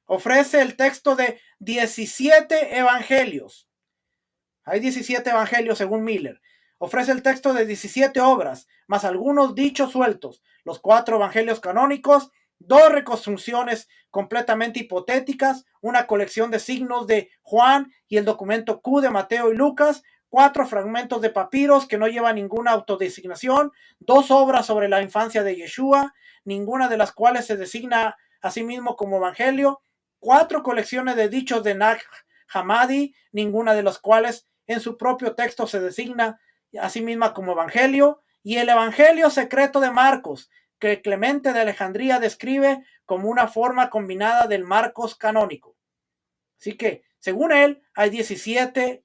A: Ofrece el texto de 17 evangelios. Hay 17 evangelios según Miller. Ofrece el texto de 17 obras, más algunos dichos sueltos, los 4 evangelios canónicos, 2 reconstrucciones completamente hipotéticas, una colección de signos de Juan y el documento Q de Mateo y Lucas, 4 fragmentos de papiros que no llevan ninguna autodesignación, 2 obras sobre la infancia de Yeshua, ninguna de las cuales se designa a sí mismo como evangelio, 4 colecciones de dichos de Nag Hammadi, ninguna de las cuales en su propio texto se designa a sí misma como evangelio, y el evangelio secreto de Marcos, que Clemente de Alejandría describe como una forma combinada del Marcos canónico. Así que, según él, hay 17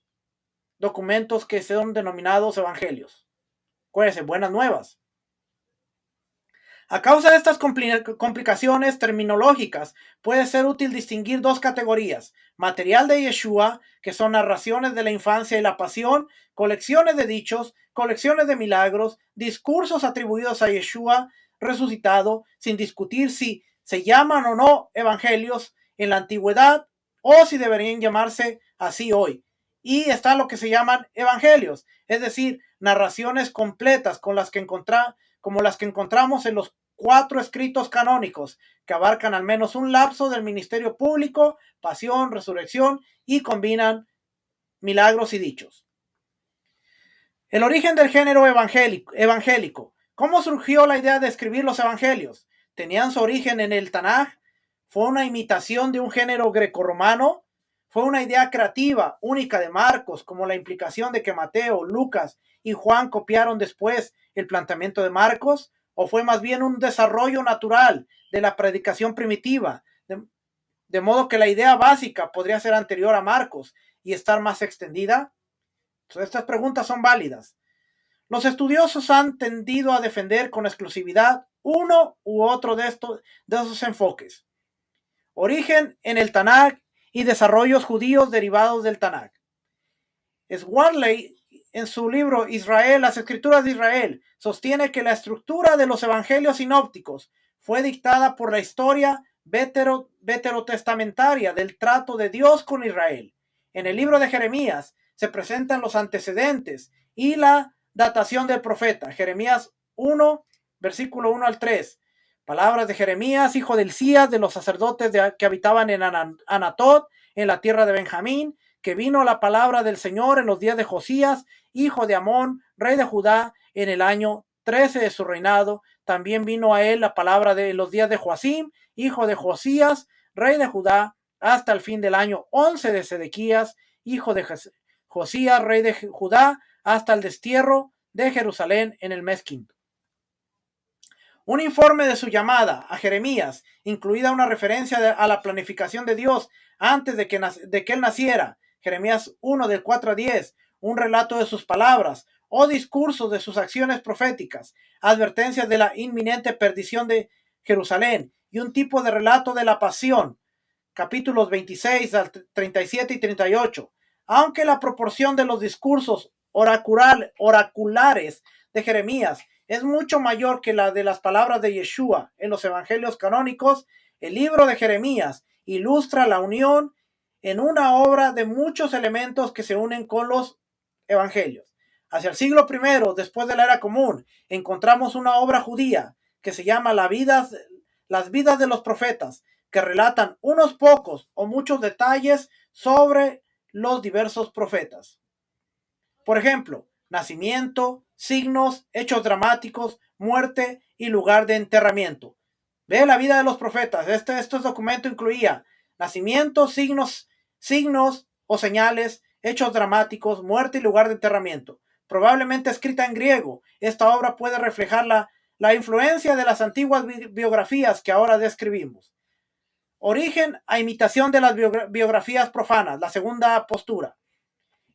A: documentos que son denominados evangelios. Acuérdense, buenas nuevas. A causa de estas complicaciones terminológicas, puede ser útil distinguir dos categorías: material de Yeshua, que son narraciones de la infancia y la pasión, colecciones de dichos, colecciones de milagros, discursos atribuidos a Yeshua resucitado, sin discutir si se llaman o no evangelios en la antigüedad o si deberían llamarse así hoy. Y está lo que se llaman evangelios, es decir, narraciones completas como las que encontramos en los 4 escritos canónicos que abarcan al menos un lapso del ministerio público, pasión, resurrección y combinan milagros y dichos. El origen del género evangélico. ¿Cómo surgió la idea de escribir los evangelios? ¿Tenían su origen en el Tanaj? ¿Fue una imitación de un género grecorromano? ¿Fue una idea creativa, única de Marcos, como la implicación de que Mateo, Lucas y Juan copiaron después el planteamiento de Marcos? ¿O fue más bien un desarrollo natural de la predicación primitiva? De modo que la idea básica podría ser anterior a Marcos y estar más extendida. Entonces, estas preguntas son válidas. Los estudiosos han tendido a defender con exclusividad uno u otro de esos enfoques. Origen en el Tanaj y desarrollos judíos derivados del Tanaj. Swartley, en su libro Israel, las escrituras de Israel, sostiene que la estructura de los evangelios sinópticos fue dictada por la historia veterotestamentaria del trato de Dios con Israel. En el libro de Jeremías se presentan los antecedentes y la datación del profeta. Jeremías 1, versículo 1 al 3. Palabras de Jeremías, hijo del Elías, de los sacerdotes que habitaban en Anatot, en la tierra de Benjamín, que vino la palabra del Señor en los días de Josías, hijo de Amón, rey de Judá, en el año 13 de su reinado. También vino a él la palabra de los días de Joacim, hijo de Josías, rey de Judá, hasta el fin del año 11 de Sedequías, hijo de Josías, rey de Judá, hasta el destierro de Jerusalén en el mes quinto. Un informe de su llamada a Jeremías, incluida una referencia a la planificación de Dios antes de que él naciera, Jeremías 1 del 4 a 10, un relato de sus palabras o discursos de sus acciones proféticas, advertencias de la inminente perdición de Jerusalén y un tipo de relato de la pasión, capítulos 26 al 37 y 38. Aunque la proporción de los discursos oraculares de Jeremías es mucho mayor que la de las palabras de Yeshua en los evangelios canónicos, el libro de Jeremías ilustra la unión en una obra de muchos elementos que se unen con los evangelios. Hacia el siglo I, después de la era común, encontramos una obra judía que se llama Las vidas de los profetas, que relatan unos pocos o muchos detalles sobre los diversos profetas. Por ejemplo, nacimiento, signos, hechos dramáticos, muerte y lugar de enterramiento. Ve la vida de los profetas. Este documento incluía nacimiento, signos o señales, hechos dramáticos, muerte y lugar de enterramiento. Probablemente escrita en griego, esta obra puede reflejar la influencia de las antiguas biografías que ahora describimos. Origen a imitación de las biografías profanas, la segunda postura.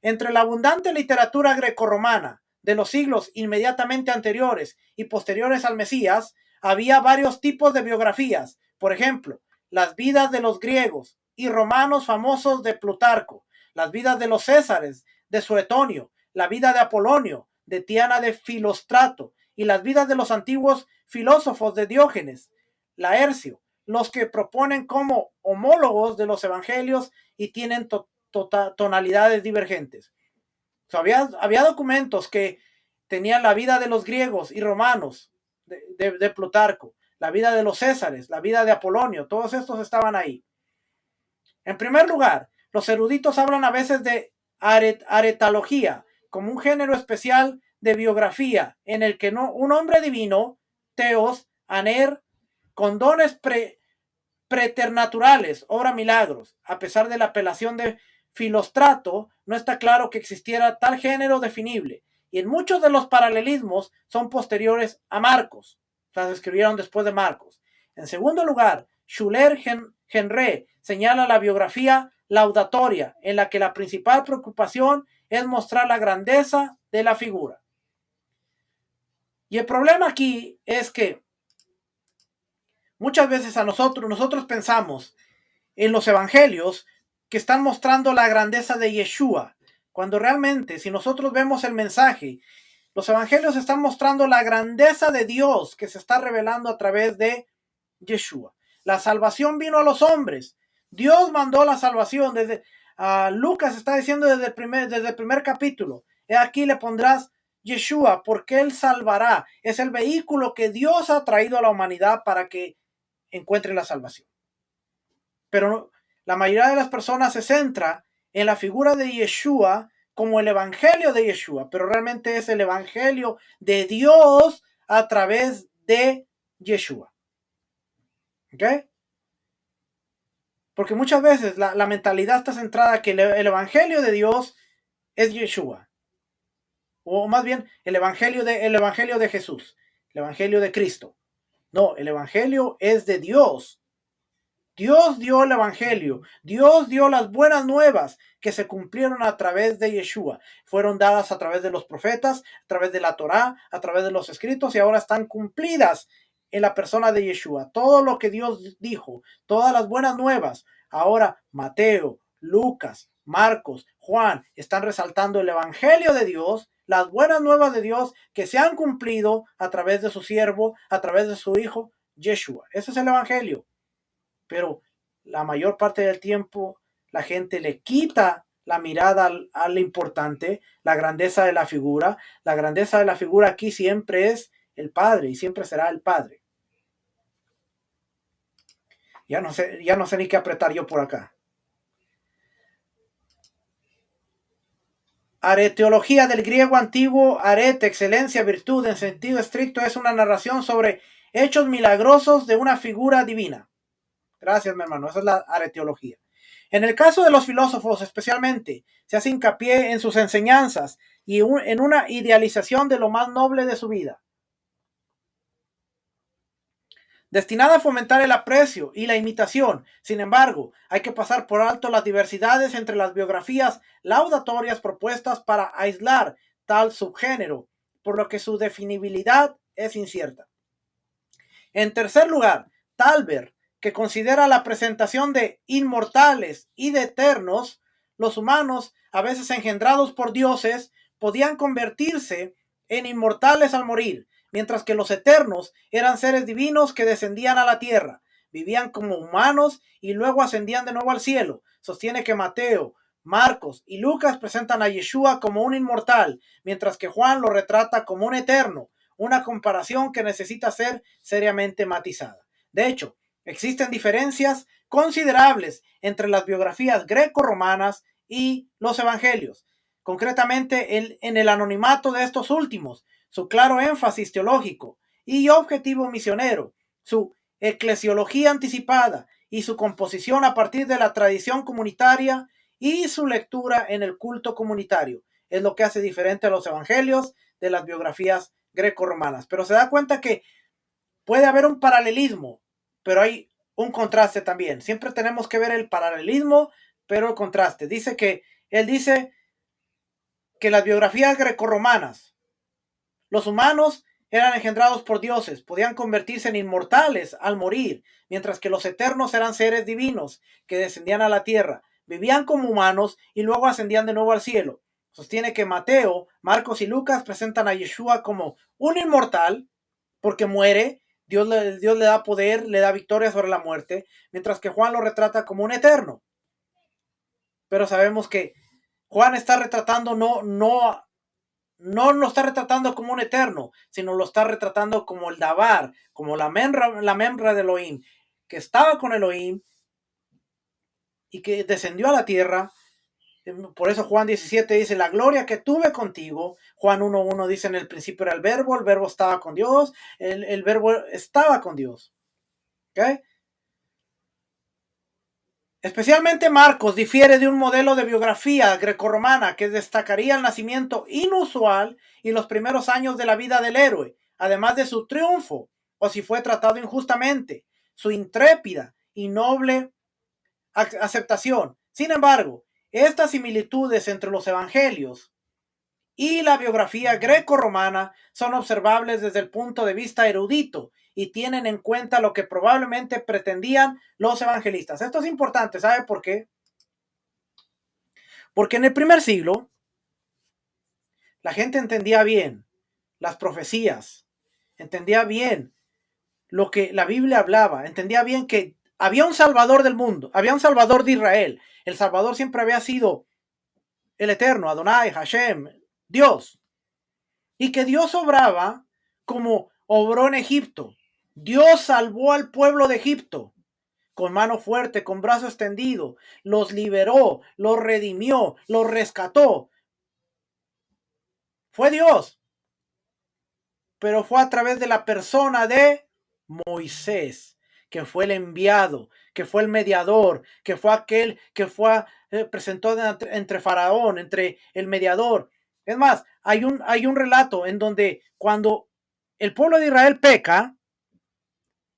A: Entre la abundante literatura grecorromana de los siglos inmediatamente anteriores y posteriores al Mesías, había varios tipos de biografías. Por ejemplo, las vidas de los griegos y romanos famosos de Plutarco, las vidas de los Césares, de Suetonio, la vida de Apolonio, de Tiana de Filostrato, y las vidas de los antiguos filósofos de Diógenes, Laercio, los que proponen como homólogos de los evangelios y tienen tonalidades divergentes. O sea, había documentos que tenían la vida de los griegos y romanos de Plutarco, la vida de los Césares, la vida de Apolonio, todos estos estaban ahí. En primer lugar, los eruditos hablan a veces de aretalogía, como un género especial de biografía en el que un hombre divino, Theos, Aner, con dones preternaturales, obra milagros. A pesar de la apelación de Filóstrato, no está claro que existiera tal género definible, y en muchos de los paralelismos son posteriores a Marcos, o sea, se escribieron después de Marcos. En segundo lugar, Schuller-Henry señala la biografía laudatoria, en la que la principal preocupación es mostrar la grandeza de la figura. Y el problema aquí es que muchas veces nosotros pensamos en los evangelios que están mostrando la grandeza de Yeshua, cuando realmente, si nosotros vemos el mensaje, los evangelios están mostrando la grandeza de Dios que se está revelando a través de Yeshua. La salvación vino a los hombres. Dios mandó la salvación. Desde Lucas está diciendo desde el primer capítulo. Aquí le pondrás Yeshua, porque Él salvará. Es el vehículo que Dios ha traído a la humanidad para que encuentre la salvación. Pero la mayoría de las personas se centra en la figura de Yeshua como el evangelio de Yeshua, pero realmente es el evangelio de Dios a través de Yeshua. ¿Ok? Porque muchas veces la mentalidad está centrada que el evangelio de Dios es Yeshua. O más bien el evangelio de Jesús, el evangelio de Cristo. No, el evangelio es de Dios. Dios dio el evangelio, Dios dio las buenas nuevas que se cumplieron a través de Yeshua. Fueron dadas a través de los profetas, a través de la Torá, a través de los escritos y ahora están cumplidas en la persona de Yeshua. Todo lo que Dios dijo, todas las buenas nuevas. Ahora Mateo, Lucas, Marcos, Juan están resaltando el evangelio de Dios, las buenas nuevas de Dios que se han cumplido a través de su siervo, a través de su hijo, Yeshua. Ese es el evangelio. Pero la mayor parte del tiempo la gente le quita la mirada a lo importante, la grandeza de la figura. La grandeza de la figura aquí siempre es el Padre y siempre será el Padre. Ya no sé ni qué apretar yo por acá. Areteología del griego antiguo, arete, excelencia, virtud, en sentido estricto, es una narración sobre hechos milagrosos de una figura divina. Gracias, mi hermano. Esa es la areteología. En el caso de los filósofos, especialmente, se hace hincapié en sus enseñanzas y en una idealización de lo más noble de su vida, destinada a fomentar el aprecio y la imitación. Sin embargo, hay que pasar por alto las diversidades entre las biografías laudatorias propuestas para aislar tal subgénero, por lo que su definibilidad es incierta. En tercer lugar, Talbert, que considera la presentación de inmortales y de eternos, los humanos, a veces engendrados por dioses, podían convertirse en inmortales al morir, mientras que los eternos eran seres divinos que descendían a la tierra, vivían como humanos y luego ascendían de nuevo al cielo. Sostiene que Mateo, Marcos y Lucas presentan a Yeshua como un inmortal, mientras que Juan lo retrata como un eterno, una comparación que necesita ser seriamente matizada. De hecho, existen diferencias considerables entre las biografías greco-romanas y los evangelios, concretamente en el anonimato de estos últimos, su claro énfasis teológico y objetivo misionero, su eclesiología anticipada y su composición a partir de la tradición comunitaria y su lectura en el culto comunitario. Es lo que hace diferente a los evangelios de las biografías greco-romanas. Pero se da cuenta que puede haber un paralelismo, pero hay un contraste también. Siempre tenemos que ver el paralelismo, pero el contraste. Él dice que las biografías greco-romanas, los humanos eran engendrados por dioses, podían convertirse en inmortales al morir, mientras que los eternos eran seres divinos que descendían a la tierra, vivían como humanos y luego ascendían de nuevo al cielo. Sostiene que Mateo, Marcos y Lucas presentan a Yeshua como un inmortal porque muere, Dios le da poder, le da victoria sobre la muerte, mientras que Juan lo retrata como un eterno. Pero sabemos que Juan está retratando no lo está retratando como un eterno, sino lo está retratando como el Dabar, como la membra de Elohim, que estaba con Elohim y que descendió a la tierra, Por eso Juan 17 dice, la gloria que tuve contigo. Juan 1:1 dice, en el principio era el verbo estaba con Dios, el verbo estaba con Dios. ¿Okay? Especialmente Marcos difiere de un modelo de biografía grecorromana que destacaría el nacimiento inusual y los primeros años de la vida del héroe, además de su triunfo, o si fue tratado injustamente, su intrépida y noble aceptación. Sin embargo, estas similitudes entre los evangelios y la biografía greco-romana son observables desde el punto de vista erudito y tienen en cuenta lo que probablemente pretendían los evangelistas. Esto es importante, ¿sabe por qué? Porque en el primer siglo la gente entendía bien las profecías, entendía bien lo que la Biblia hablaba, entendía bien que había un salvador del mundo, había un salvador de Israel. El salvador siempre había sido el eterno, Adonai, Hashem, Dios. Y que Dios obraba como obró en Egipto. Dios salvó al pueblo de Egipto con mano fuerte, con brazo extendido, los liberó, los redimió, los rescató. Fue Dios, pero fue a través de la persona de Moisés, que fue el enviado, que fue el mediador, que fue aquel que presentó entre Faraón, entre el mediador. Es más, hay un relato en donde cuando el pueblo de Israel peca,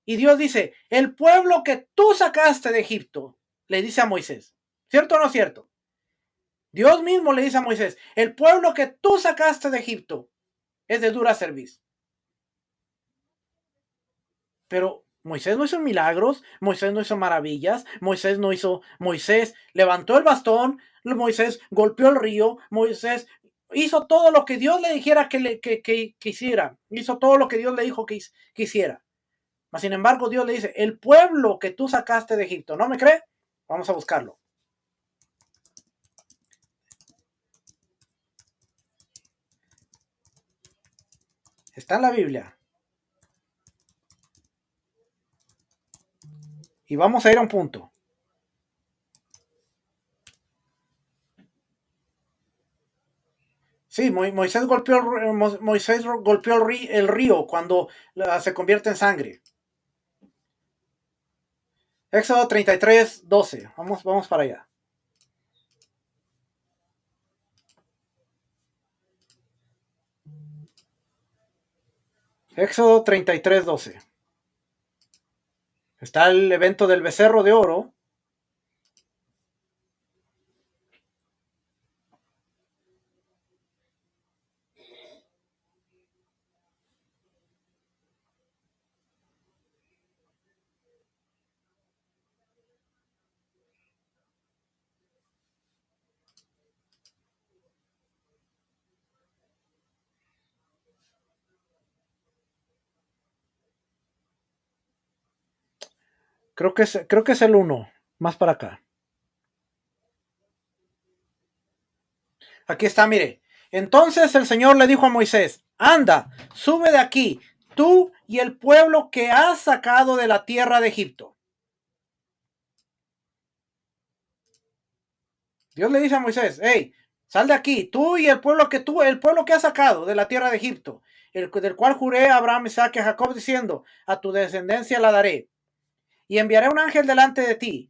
A: y Dios dice, el pueblo que tú sacaste de Egipto, le dice a Moisés, ¿cierto o no cierto? Dios mismo le dice a Moisés, el pueblo que tú sacaste de Egipto es de dura cerviz. Pero Moisés no hizo milagros, Moisés no hizo maravillas, Moisés levantó el bastón, Moisés golpeó el río, Moisés hizo todo lo que Dios le dijera que hiciera, hizo todo lo que Dios le dijo que hiciera. Mas, sin embargo, Dios le dice, el pueblo que tú sacaste de Egipto, ¿no me cree? Vamos a buscarlo. Está en la Biblia. Y vamos a ir a un punto. Sí, Moisés golpeó el río cuando se convierte en sangre. Éxodo 33:12. Vamos para allá. Éxodo 33:12. Está el evento del becerro de oro. Creo que es el 1. Más para acá. Aquí está, mire. Entonces el Señor le dijo a Moisés, anda, sube de aquí, tú y el pueblo que has sacado de la tierra de Egipto. Dios le dice a Moisés, hey, sal de aquí, tú y el pueblo que has sacado de la tierra de Egipto, del cual juré a Abraham, Isaac y a Jacob, diciendo, a tu descendencia la daré. Y enviaré un ángel delante de ti,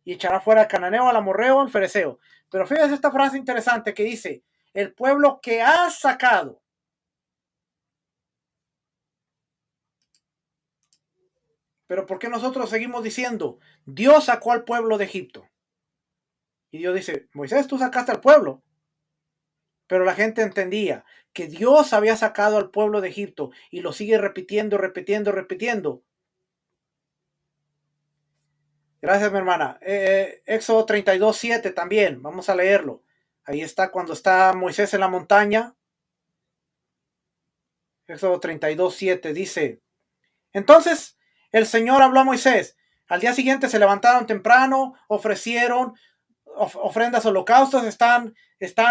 A: y echará fuera al cananeo, al amorreo, al fereceo. Pero fíjate esta frase interesante que dice, el pueblo que has sacado. Pero ¿por qué nosotros seguimos diciendo, Dios sacó al pueblo de Egipto? Y Dios dice, Moisés, tú sacaste al pueblo. Pero la gente entendía que Dios había sacado al pueblo de Egipto y lo sigue repitiendo, repitiendo, repitiendo. Gracias, mi hermana. Éxodo 32:7 también. Vamos a leerlo. Ahí está cuando está Moisés en la montaña. Éxodo 32:7 dice, entonces el Señor habló a Moisés. Al día siguiente se levantaron temprano, ofrecieron ofrendas, holocaustos, están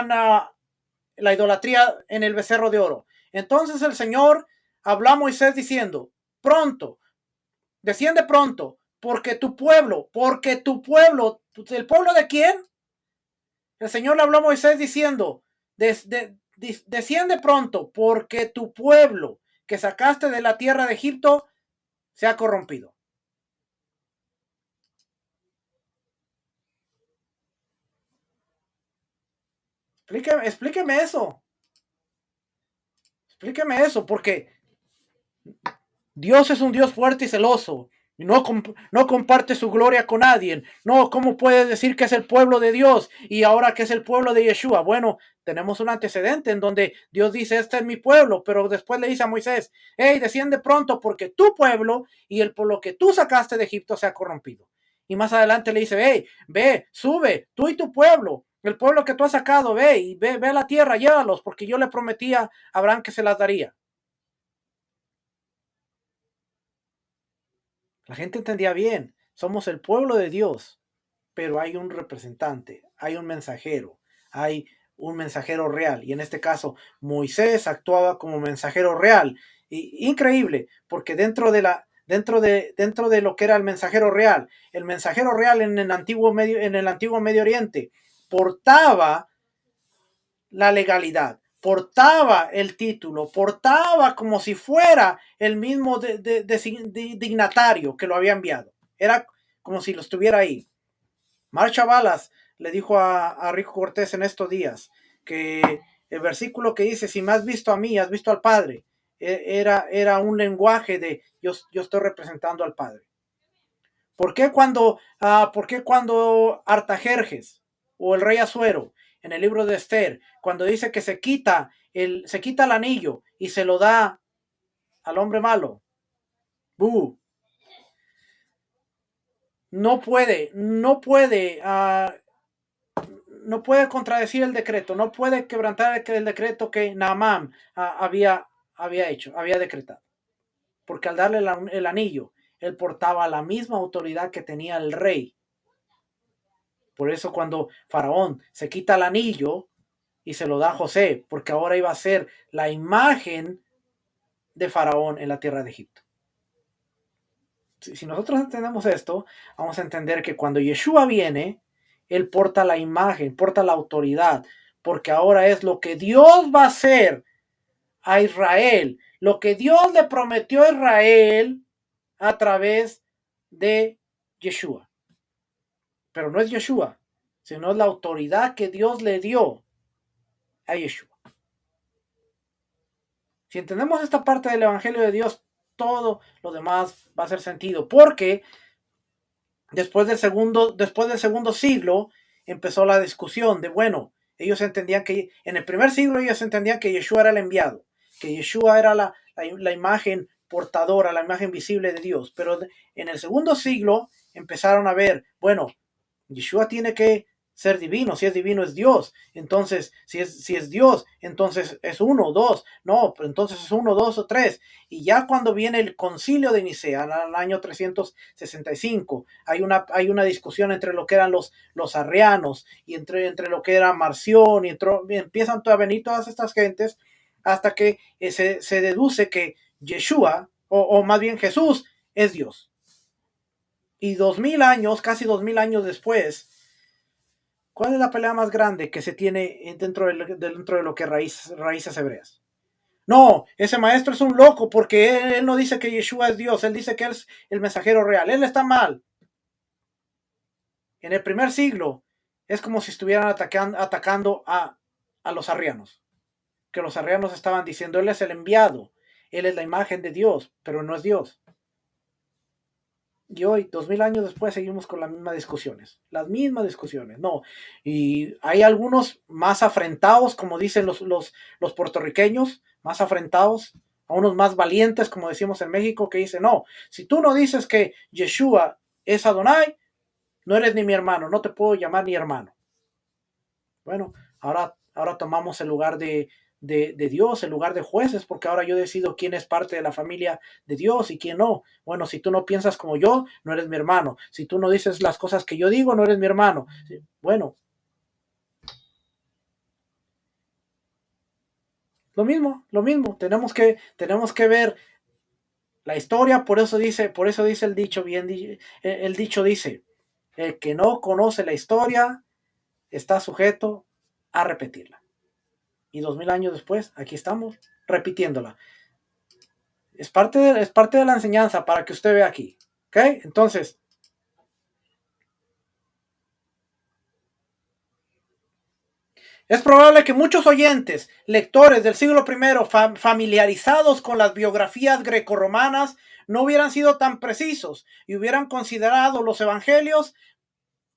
A: la idolatría en el becerro de oro. Entonces el Señor habló a Moisés diciendo, pronto, desciende pronto, porque tu pueblo, ¿el pueblo de quién? El Señor le habló a Moisés diciendo, desciende pronto, porque tu pueblo que sacaste de la tierra de Egipto se ha corrompido. Explíqueme eso. Explíqueme eso, porque Dios es un Dios fuerte y celoso. Y no comparte su gloria con nadie. No, ¿cómo puedes decir que es el pueblo de Dios y ahora que es el pueblo de Yeshua? Bueno, tenemos un antecedente en donde Dios dice, este es mi pueblo, pero después le dice a Moisés, hey, desciende pronto porque tu pueblo y el pueblo que tú sacaste de Egipto se ha corrompido. Y más adelante le dice, hey, ve, sube, tú y tu pueblo, el pueblo que tú has sacado, ve y ve a la tierra, llévalos, porque yo le prometía a Abraham que se las daría. La gente entendía bien, somos el pueblo de Dios, pero hay un representante, hay un mensajero real, y en este caso Moisés actuaba como mensajero real. Y, increíble, porque dentro de lo que era el mensajero real en el antiguo Medio Oriente portaba la legalidad, portaba el título, portaba como si fuera el mismo dignatario que lo había enviado. Era como si lo estuviera ahí. Marcha Balas le dijo a Rico Cortés en estos días que el versículo que dice, si me has visto a mí, has visto al Padre, era un lenguaje de yo estoy representando al Padre. ¿Por qué cuando Artajerjes o el rey Asuero en el libro de Esther, cuando dice que se quita el anillo y se lo da al hombre malo? ¡Buh! No puede contradecir el decreto, no puede quebrantar el decreto que Naamán había decretado. Porque al darle el anillo, él portaba la misma autoridad que tenía el rey. Por eso cuando Faraón se quita el anillo y se lo da a José, porque ahora iba a ser la imagen de Faraón en la tierra de Egipto. Si nosotros entendemos esto, vamos a entender que cuando Yeshua viene, él porta la imagen, porta la autoridad, porque ahora es lo que Dios va a hacer a Israel, lo que Dios le prometió a Israel a través de Yeshua. Pero no es Yeshua, sino es la autoridad que Dios le dio a Yeshua. Si entendemos esta parte del Evangelio de Dios, todo lo demás va a hacer sentido, porque después del segundo siglo empezó la discusión de, bueno, ellos entendían que en el primer siglo ellos entendían que Yeshua era el enviado, que Yeshua era la imagen portadora, la imagen visible de Dios, pero en el segundo siglo empezaron a ver, bueno, Yeshua tiene que ser divino, si es divino es Dios, entonces si es Dios, entonces es uno, dos, no, pero entonces es uno, dos o tres, y ya cuando viene el concilio de Nicea, en el año 365, hay una discusión entre lo que eran los arrianos, y entre lo que era Marción, y empiezan a venir todas estas gentes, hasta que se deduce que Yeshua, o más bien Jesús, es Dios. Y 2000 años, casi 2000 años después, ¿cuál es la pelea más grande que se tiene dentro de lo que raíces hebreas? No, ese maestro es un loco porque él no dice que Yeshua es Dios, él dice que él es el mensajero real. Él está mal. En el primer siglo es como si estuvieran atacando a los arrianos. Que los arrianos estaban diciendo, él es el enviado, él es la imagen de Dios, pero no es Dios. Y hoy, 2000 años después, seguimos con las mismas discusiones, no. Y hay algunos más afrentados, como dicen los puertorriqueños, más afrentados, a unos más valientes, como decimos en México, que dicen, no, si tú no dices que Yeshua es Adonai, no eres ni mi hermano, no te puedo llamar ni hermano. Bueno, ahora tomamos el lugar de Dios, el lugar de jueces, porque ahora yo decido quién es parte de la familia de Dios y quién no. Bueno, si tú no piensas como yo, no eres mi hermano. Si tú no dices las cosas que yo digo, no eres mi hermano. Bueno, lo mismo. Tenemos que ver la historia, por eso dice el dicho, el dicho dice, el que no conoce la historia está sujeto a repetirla. Y 2000 años después, aquí estamos repitiéndola. Es parte de la enseñanza para que usted vea aquí. ¿Ok? Entonces, es probable que muchos oyentes, lectores del siglo I, familiarizados con las biografías grecorromanas, no hubieran sido tan precisos y hubieran considerado los evangelios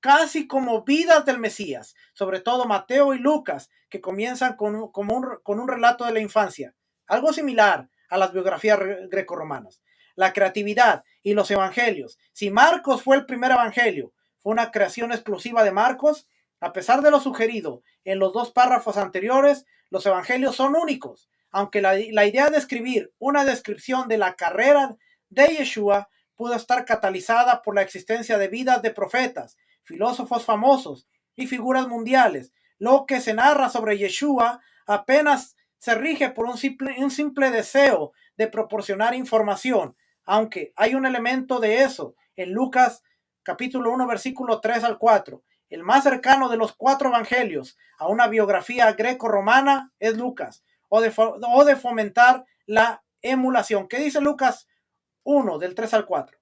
A: casi como vidas del Mesías, sobre todo Mateo y Lucas, que comienzan con un relato de la infancia, algo similar a las biografías grecorromanas. La creatividad y los evangelios. Si Marcos fue el primer evangelio, fue una creación exclusiva de Marcos, a pesar de lo sugerido en los dos párrafos anteriores, los evangelios son únicos, aunque la idea de escribir una descripción de la carrera de Yeshua pudo estar catalizada por la existencia de vidas de profetas, filósofos famosos y figuras mundiales. Lo que se narra sobre Yeshua apenas se rige por un simple deseo de proporcionar información, aunque hay un elemento de eso en Lucas capítulo 1 versículo 3 al 4. El más cercano de los cuatro evangelios a una biografía greco-romana es Lucas, o de fomentar la emulación. ¿Qué dice Lucas 1 del 3 al 4?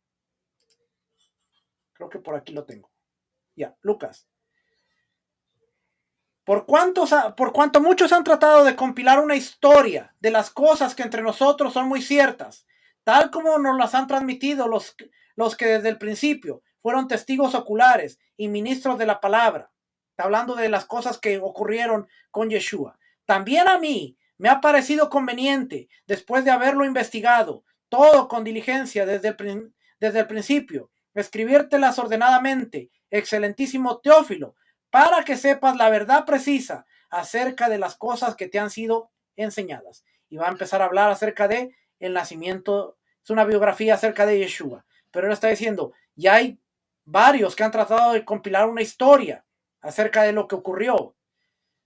A: Creo que por aquí lo tengo. Ya, Lucas. Por cuanto muchos han tratado de compilar una historia de las cosas que entre nosotros son muy ciertas, tal como nos las han transmitido los que desde el principio fueron testigos oculares y ministros de la palabra. Está hablando de las cosas que ocurrieron con Yeshua. También a mí me ha parecido conveniente, después de haberlo investigado todo con diligencia desde el principio, escribírtelas ordenadamente, excelentísimo Teófilo, para que sepas la verdad precisa acerca de las cosas que te han sido enseñadas. Y va a empezar a hablar acerca de el nacimiento, es una biografía acerca de Yeshua. Pero él está diciendo, ya hay varios que han tratado de compilar una historia acerca de lo que ocurrió,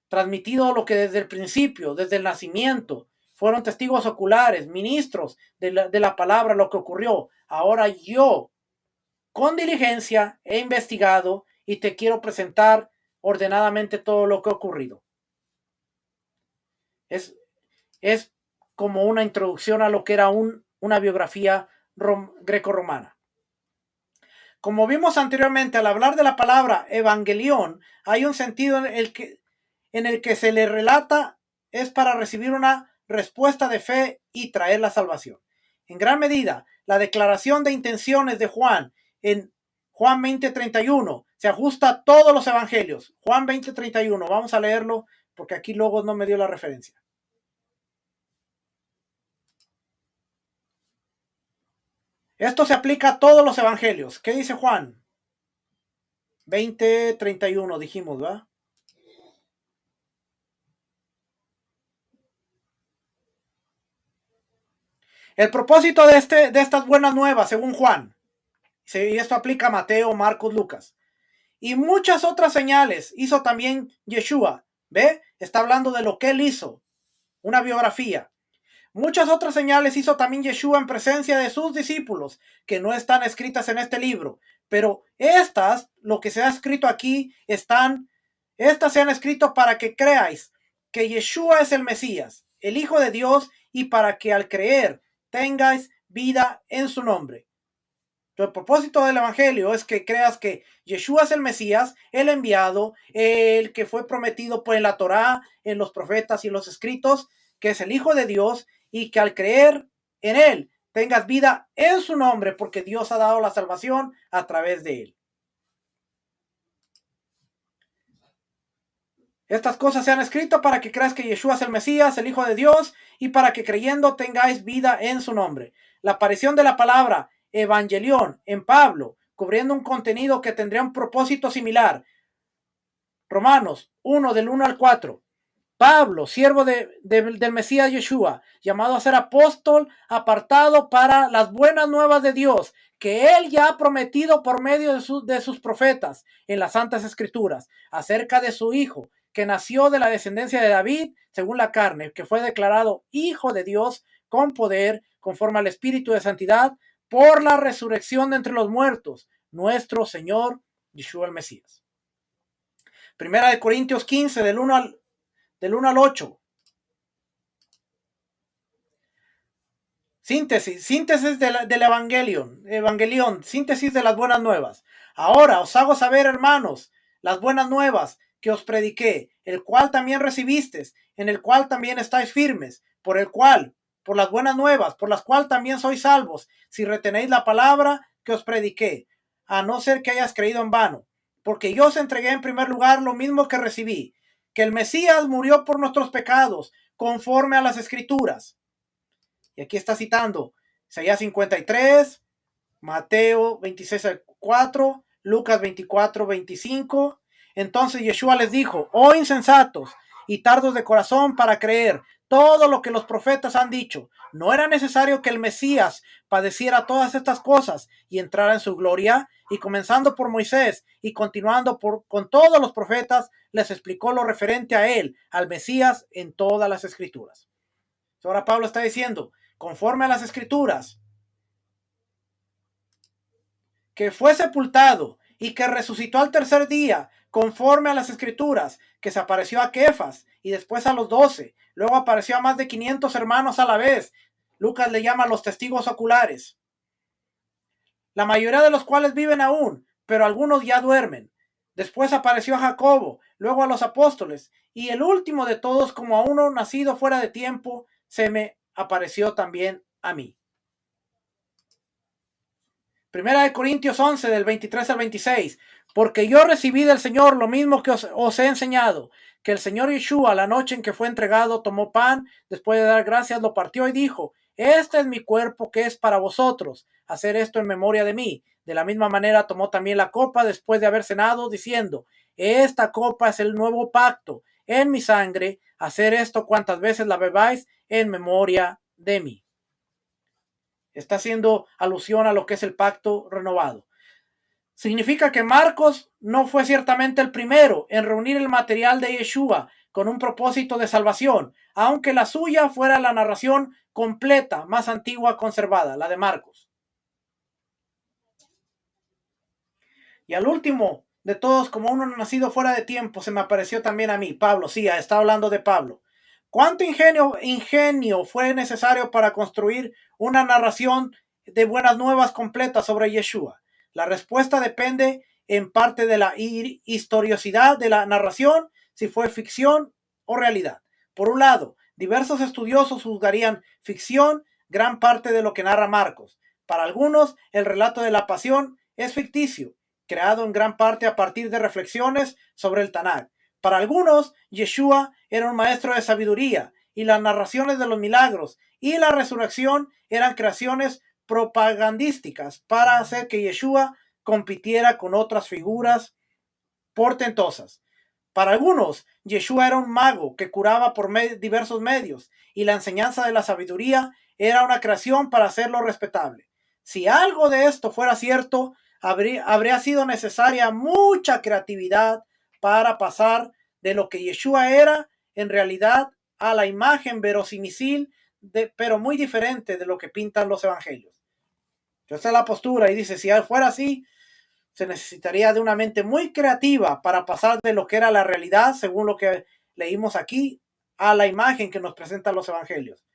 A: transmitido lo que desde el principio, desde el nacimiento, fueron testigos oculares, ministros de la palabra, lo que ocurrió. Ahora yo, con diligencia, he investigado y te quiero presentar ordenadamente todo lo que ha ocurrido. Es, es como una introducción a lo que era una biografía greco-romana. Como vimos anteriormente, al hablar de la palabra evangelión, hay un sentido en el que se le relata es para recibir una respuesta de fe y traer la salvación. En gran medida, la declaración de intenciones de Juan en Juan 20:31 se ajusta a todos los evangelios. Juan 20:31, vamos a leerlo porque aquí luego no me dio la referencia. Esto se aplica a todos los evangelios. ¿Qué dice Juan? 20:31 dijimos, ¿verdad? El propósito de estas buenas nuevas, según Juan, y esto aplica a Mateo, Marcos, Lucas, y muchas otras señales hizo también Yeshua. ¿Ve? Está hablando de lo que él hizo, una biografía. Muchas otras señales hizo también Yeshua en presencia de sus discípulos, que no están escritas en este libro, pero estas, lo que se ha escrito aquí, estas se han escrito para que creáis que Yeshua es el Mesías, el Hijo de Dios, y para que al creer tengáis vida en su nombre. El propósito del Evangelio es que creas que Yeshua es el Mesías, el enviado, el que fue prometido por la Torá, en los profetas y los escritos, que es el Hijo de Dios, y que al creer en él tengas vida en su nombre, porque Dios ha dado la salvación a través de él. Estas cosas se han escrito para que creas que Yeshua es el Mesías, el Hijo de Dios, y para que creyendo tengáis vida en su nombre. La aparición de la palabra evangelión en Pablo, cubriendo un contenido que tendría un propósito similar. Romanos 1 del 1 al 4. Pablo, siervo del Mesías Yeshua, llamado a ser apóstol, apartado para las buenas nuevas de Dios, que él ya ha prometido por medio de sus profetas en las Santas Escrituras, acerca de su Hijo, que nació de la descendencia de David, según la carne, que fue declarado Hijo de Dios con poder, conforme al Espíritu de Santidad, por la resurrección de entre los muertos, nuestro Señor Yeshua el Mesías. Primera de Corintios 15, del 1 al 8. Síntesis del Evangelión, síntesis de las buenas nuevas. Ahora os hago saber, hermanos, las buenas nuevas que os prediqué, el cual también recibisteis, en el cual también estáis firmes, por las buenas nuevas, por las cuales también sois salvos, si retenéis la palabra que os prediqué, a no ser que hayas creído en vano. Porque yo os entregué en primer lugar lo mismo que recibí, que el Mesías murió por nuestros pecados, conforme a las Escrituras. Y aquí está citando Isaías 53, Mateo 26:4, Lucas 24:25. Entonces Yeshua les dijo: oh insensatos y tardos de corazón para creer todo lo que los profetas han dicho. ¿No era necesario que el Mesías padeciera todas estas cosas y entrara en su gloria? Y comenzando por Moisés y continuando con todos los profetas, les explicó lo referente a él, al Mesías, en todas las Escrituras. Ahora Pablo está diciendo, conforme a las Escrituras, que fue sepultado y que resucitó al tercer día, conforme a las Escrituras, que se apareció a Kefas y después a los 12, luego apareció a más de 500 hermanos a la vez. Lucas le llama los testigos oculares, la mayoría de los cuales viven aún, pero algunos ya duermen. Después apareció a Jacobo, luego a los apóstoles, y el último de todos, como a uno nacido fuera de tiempo, se me apareció también a mí. Primera de Corintios 11, del 23 al 26. Porque yo recibí del Señor lo mismo que os he enseñado, que el Señor Yeshua, la noche en que fue entregado, tomó pan, después de dar gracias, lo partió y dijo: este es mi cuerpo que es para vosotros, hacer esto en memoria de mí. De la misma manera tomó también la copa después de haber cenado, diciendo: esta copa es el nuevo pacto en mi sangre, hacer esto cuantas veces la bebáis en memoria de mí. Está haciendo alusión a lo que es el pacto renovado. Significa que Marcos no fue ciertamente el primero en reunir el material de Yeshua con un propósito de salvación, aunque la suya fuera la narración completa más antigua conservada, la de Marcos. Y al último de todos, como uno nacido fuera de tiempo, se me apareció también a mí, Pablo. Sí, está hablando de Pablo. ¿Cuánto ingenio fue necesario para construir una narración de buenas nuevas completa sobre Yeshua? La respuesta depende en parte de la historiosidad de la narración, si fue ficción o realidad. Por un lado, diversos estudiosos juzgarían ficción gran parte de lo que narra Marcos. Para algunos, el relato de la pasión es ficticio, creado en gran parte a partir de reflexiones sobre el Tanakh. Para algunos, Yeshua era un maestro de sabiduría y las narraciones de los milagros y la resurrección eran creaciones propagandísticas para hacer que Yeshua compitiera con otras figuras portentosas. Para algunos, Yeshua era un mago que curaba por diversos medios y la enseñanza de la sabiduría era una creación para hacerlo respetable. Si algo de esto fuera cierto, habría sido necesaria mucha creatividad para pasar de lo que Yeshua era en realidad a la imagen verosímil, pero muy diferente de lo que pintan los evangelios. Esta es la postura y dice, si fuera así, se necesitaría de una mente muy creativa para pasar de lo que era la realidad, según lo que leímos aquí, a la imagen que nos presentan los evangelios.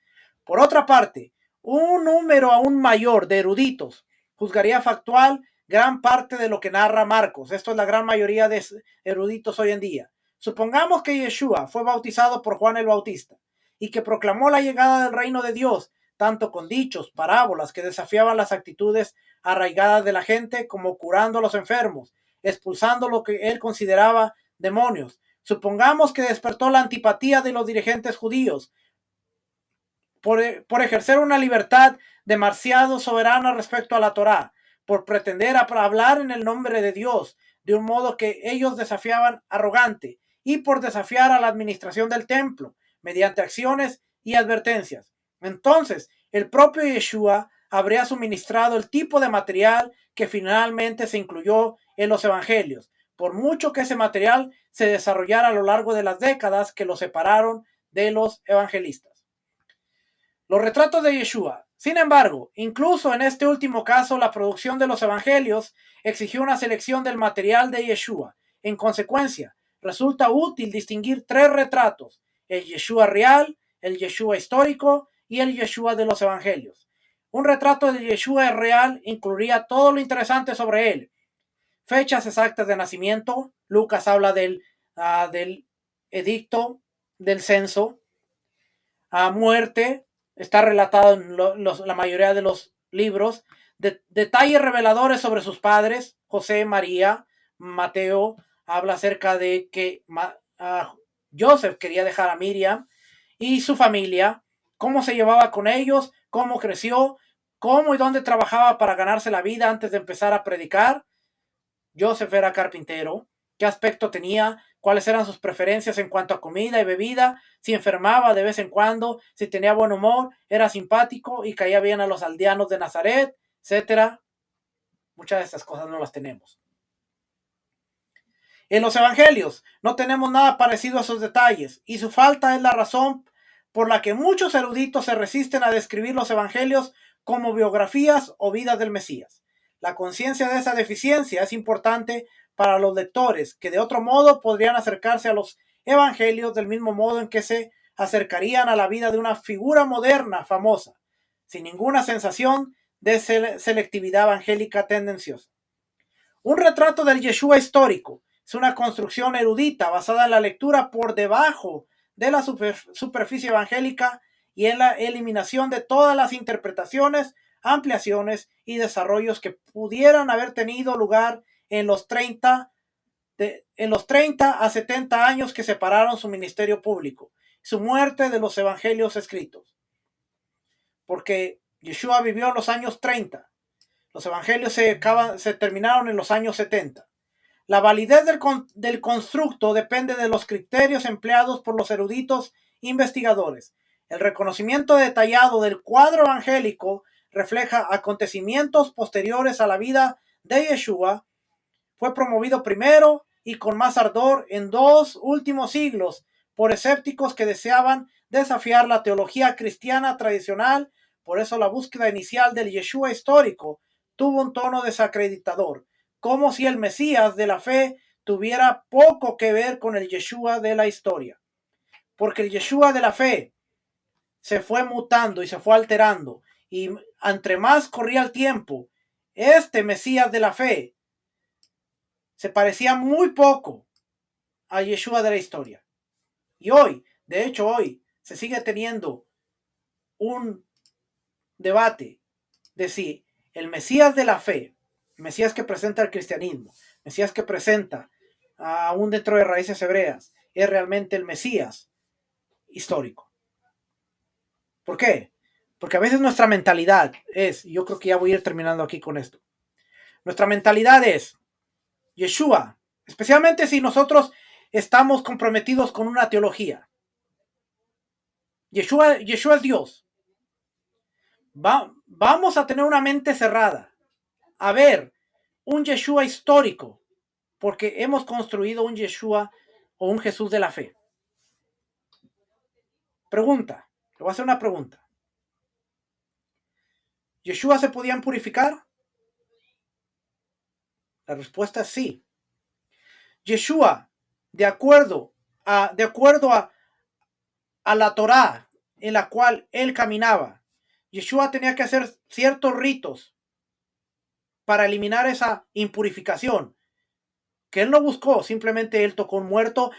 A: Por otra parte, un número aún mayor de eruditos juzgaría factual gran parte de lo que narra Marcos. Esto es la gran mayoría de eruditos hoy en día. Supongamos que Yeshua fue bautizado por Juan el Bautista y que proclamó la llegada del reino de Dios, tanto con dichos, parábolas que desafiaban las actitudes arraigadas de la gente, como curando a los enfermos, expulsando lo que él consideraba demonios. Supongamos que despertó la antipatía de los dirigentes judíos por ejercer una libertad demasiado soberana respecto a la Torá, por pretender hablar en el nombre de Dios de un modo que ellos desafiaban arrogante, y por desafiar a la administración del templo mediante acciones y advertencias. Entonces, el propio Yeshua habría suministrado el tipo de material que finalmente se incluyó en los evangelios, por mucho que ese material se desarrollara a lo largo de las décadas que lo separaron de los evangelistas. Los retratos de Yeshua. Sin embargo, incluso en este último caso, la producción de los evangelios exigió una selección del material de Yeshua. En consecuencia, resulta útil distinguir tres retratos: el Yeshua real, el Yeshua histórico y el Yeshua de los evangelios. Un retrato del Yeshua real incluiría todo lo interesante sobre él: fechas exactas de nacimiento. Lucas habla del edicto, del censo. Muerte, está relatado en la mayoría de los libros. Detalles reveladores sobre sus padres: José, María. Mateo habla acerca de que Joseph quería dejar a Miriam y su familia, cómo se llevaba con ellos, cómo creció, cómo y dónde trabajaba para ganarse la vida antes de empezar a predicar. Joseph era carpintero. ¿Qué aspecto tenía? ¿Cuáles eran sus preferencias en cuanto a comida y bebida? Si enfermaba de vez en cuando, si tenía buen humor, era simpático y caía bien a los aldeanos de Nazaret, etcétera. Muchas de estas cosas no las tenemos. En los evangelios no tenemos nada parecido a esos detalles, y su falta es la razón por la que muchos eruditos se resisten a describir los evangelios como biografías o vidas del Mesías. La conciencia de esa deficiencia es importante para los lectores, que de otro modo podrían acercarse a los evangelios del mismo modo en que se acercarían a la vida de una figura moderna famosa, sin ninguna sensación de selectividad evangélica tendenciosa. Un retrato del Yeshua histórico es una construcción erudita basada en la lectura por debajo de la superficie evangélica y en la eliminación de todas las interpretaciones, ampliaciones y desarrollos que pudieran haber tenido lugar en los 30 a 70 años que separaron su ministerio público, su muerte, de los evangelios escritos. Porque Yeshua vivió en los años 30. Los evangelios se terminaron en los años 70. La validez del constructo depende de los criterios empleados por los eruditos investigadores. El reconocimiento detallado del cuadro evangélico refleja acontecimientos posteriores a la vida de Yeshua. Fue promovido primero y con más ardor en dos últimos siglos por escépticos que deseaban desafiar la teología cristiana tradicional. Por eso la búsqueda inicial del Yeshua histórico tuvo un tono desacreditador, como si el Mesías de la fe tuviera poco que ver con el Yeshua de la historia. Porque el Yeshua de la fe se fue mutando y se fue alterando, y entre más corría el tiempo, este Mesías de la fe se parecía muy poco a Yeshua de la historia. Y hoy, de hecho hoy, se sigue teniendo un debate de si el Mesías de la fe, el Mesías que presenta el cristianismo, el Mesías que presenta aún dentro de raíces hebreas, es realmente el Mesías histórico. ¿Por qué? Porque a veces nuestra mentalidad es, yo creo que ya voy a ir terminando aquí con esto, nuestra mentalidad es Yeshua, especialmente si nosotros estamos comprometidos con una teología. Yeshua es Dios. Vamos a tener una mente cerrada a ver un Yeshua histórico, porque hemos construido un Yeshua o un Jesús de la fe. Pregunta, le voy a hacer una pregunta. ¿Yeshua se podían purificar? La respuesta es sí. Yeshua, de acuerdo a la Torá en la cual él caminaba, Yeshua tenía que hacer ciertos ritos para eliminar esa impurificación, que él no buscó. Simplemente él tocó un muerto,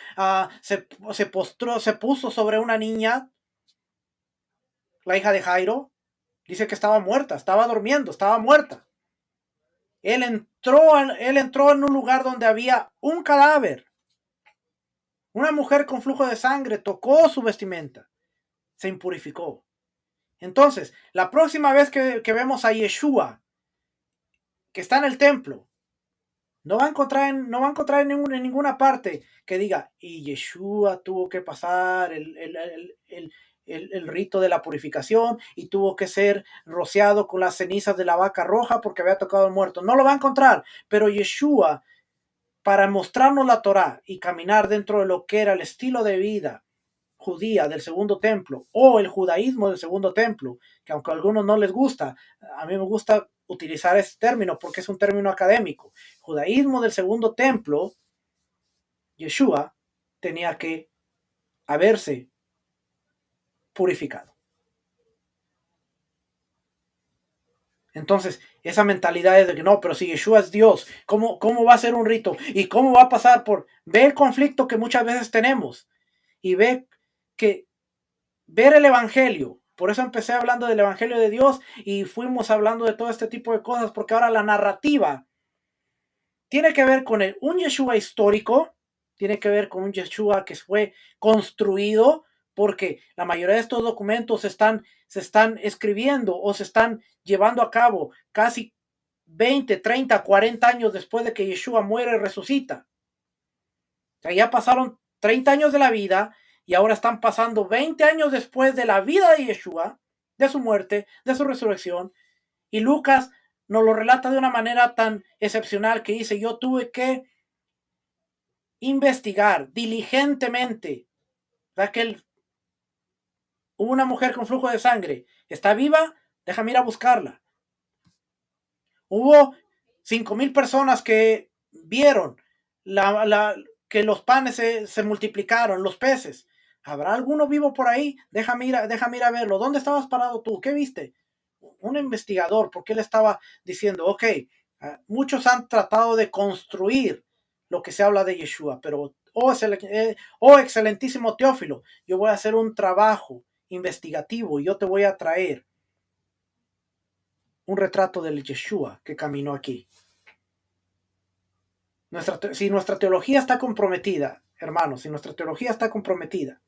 A: se postró, se puso sobre una niña, la hija de Jairo. Dice que estaba muerta, estaba durmiendo, estaba muerta. Él entró en un lugar donde había un cadáver. Una mujer con flujo de sangre tocó su vestimenta, se impurificó. Entonces, la próxima vez que vemos a Yeshua, que está en el templo, no va a encontrar en ninguna parte que diga, y Yeshua tuvo que pasar el rito de la purificación y tuvo que ser rociado con las cenizas de la vaca roja porque había tocado el muerto. No lo va a encontrar, pero Yeshua, para mostrarnos la Torá y caminar dentro de lo que era el estilo de vida judía del segundo templo, o el judaísmo del segundo templo, que aunque a algunos no les gusta, a mí me gusta utilizar este término porque es un término académico. Judaísmo del segundo templo, Yeshua tenía que haberse purificado. Entonces, esa mentalidad es de que no, pero si Yeshua es Dios, ¿cómo va a ser un rito? ¿Y cómo va a pasar por? Ve el conflicto que muchas veces tenemos y ve que ver el Evangelio. Por eso empecé hablando del Evangelio de Dios y fuimos hablando de todo este tipo de cosas, porque ahora la narrativa tiene que ver con un Yeshua histórico, tiene que ver con un Yeshua que fue construido, porque la mayoría de estos documentos se están escribiendo o se están llevando a cabo casi 20, 30, 40 años después de que Yeshua muere y resucita. O sea, ya pasaron 30 años de la vida y ahora están pasando 20 años después de la vida de Yeshua, de su muerte, de su resurrección. Y Lucas nos lo relata de una manera tan excepcional que dice, yo tuve que investigar diligentemente. Hubo una mujer con flujo de sangre. ¿Está viva? Déjame ir a buscarla. Hubo 5,000 personas que vieron que los panes se multiplicaron, los peces. ¿Habrá alguno vivo por ahí? Déjame ir a verlo. ¿Dónde estabas parado tú? ¿Qué viste? Un investigador, porque él estaba diciendo, ok, muchos han tratado de construir lo que se habla de Yeshua, pero, excelentísimo Teófilo, yo voy a hacer un trabajo investigativo y yo te voy a traer un retrato del Yeshua que caminó aquí. Si nuestra teología está comprometida, hermanos, si nuestra teología está comprometida,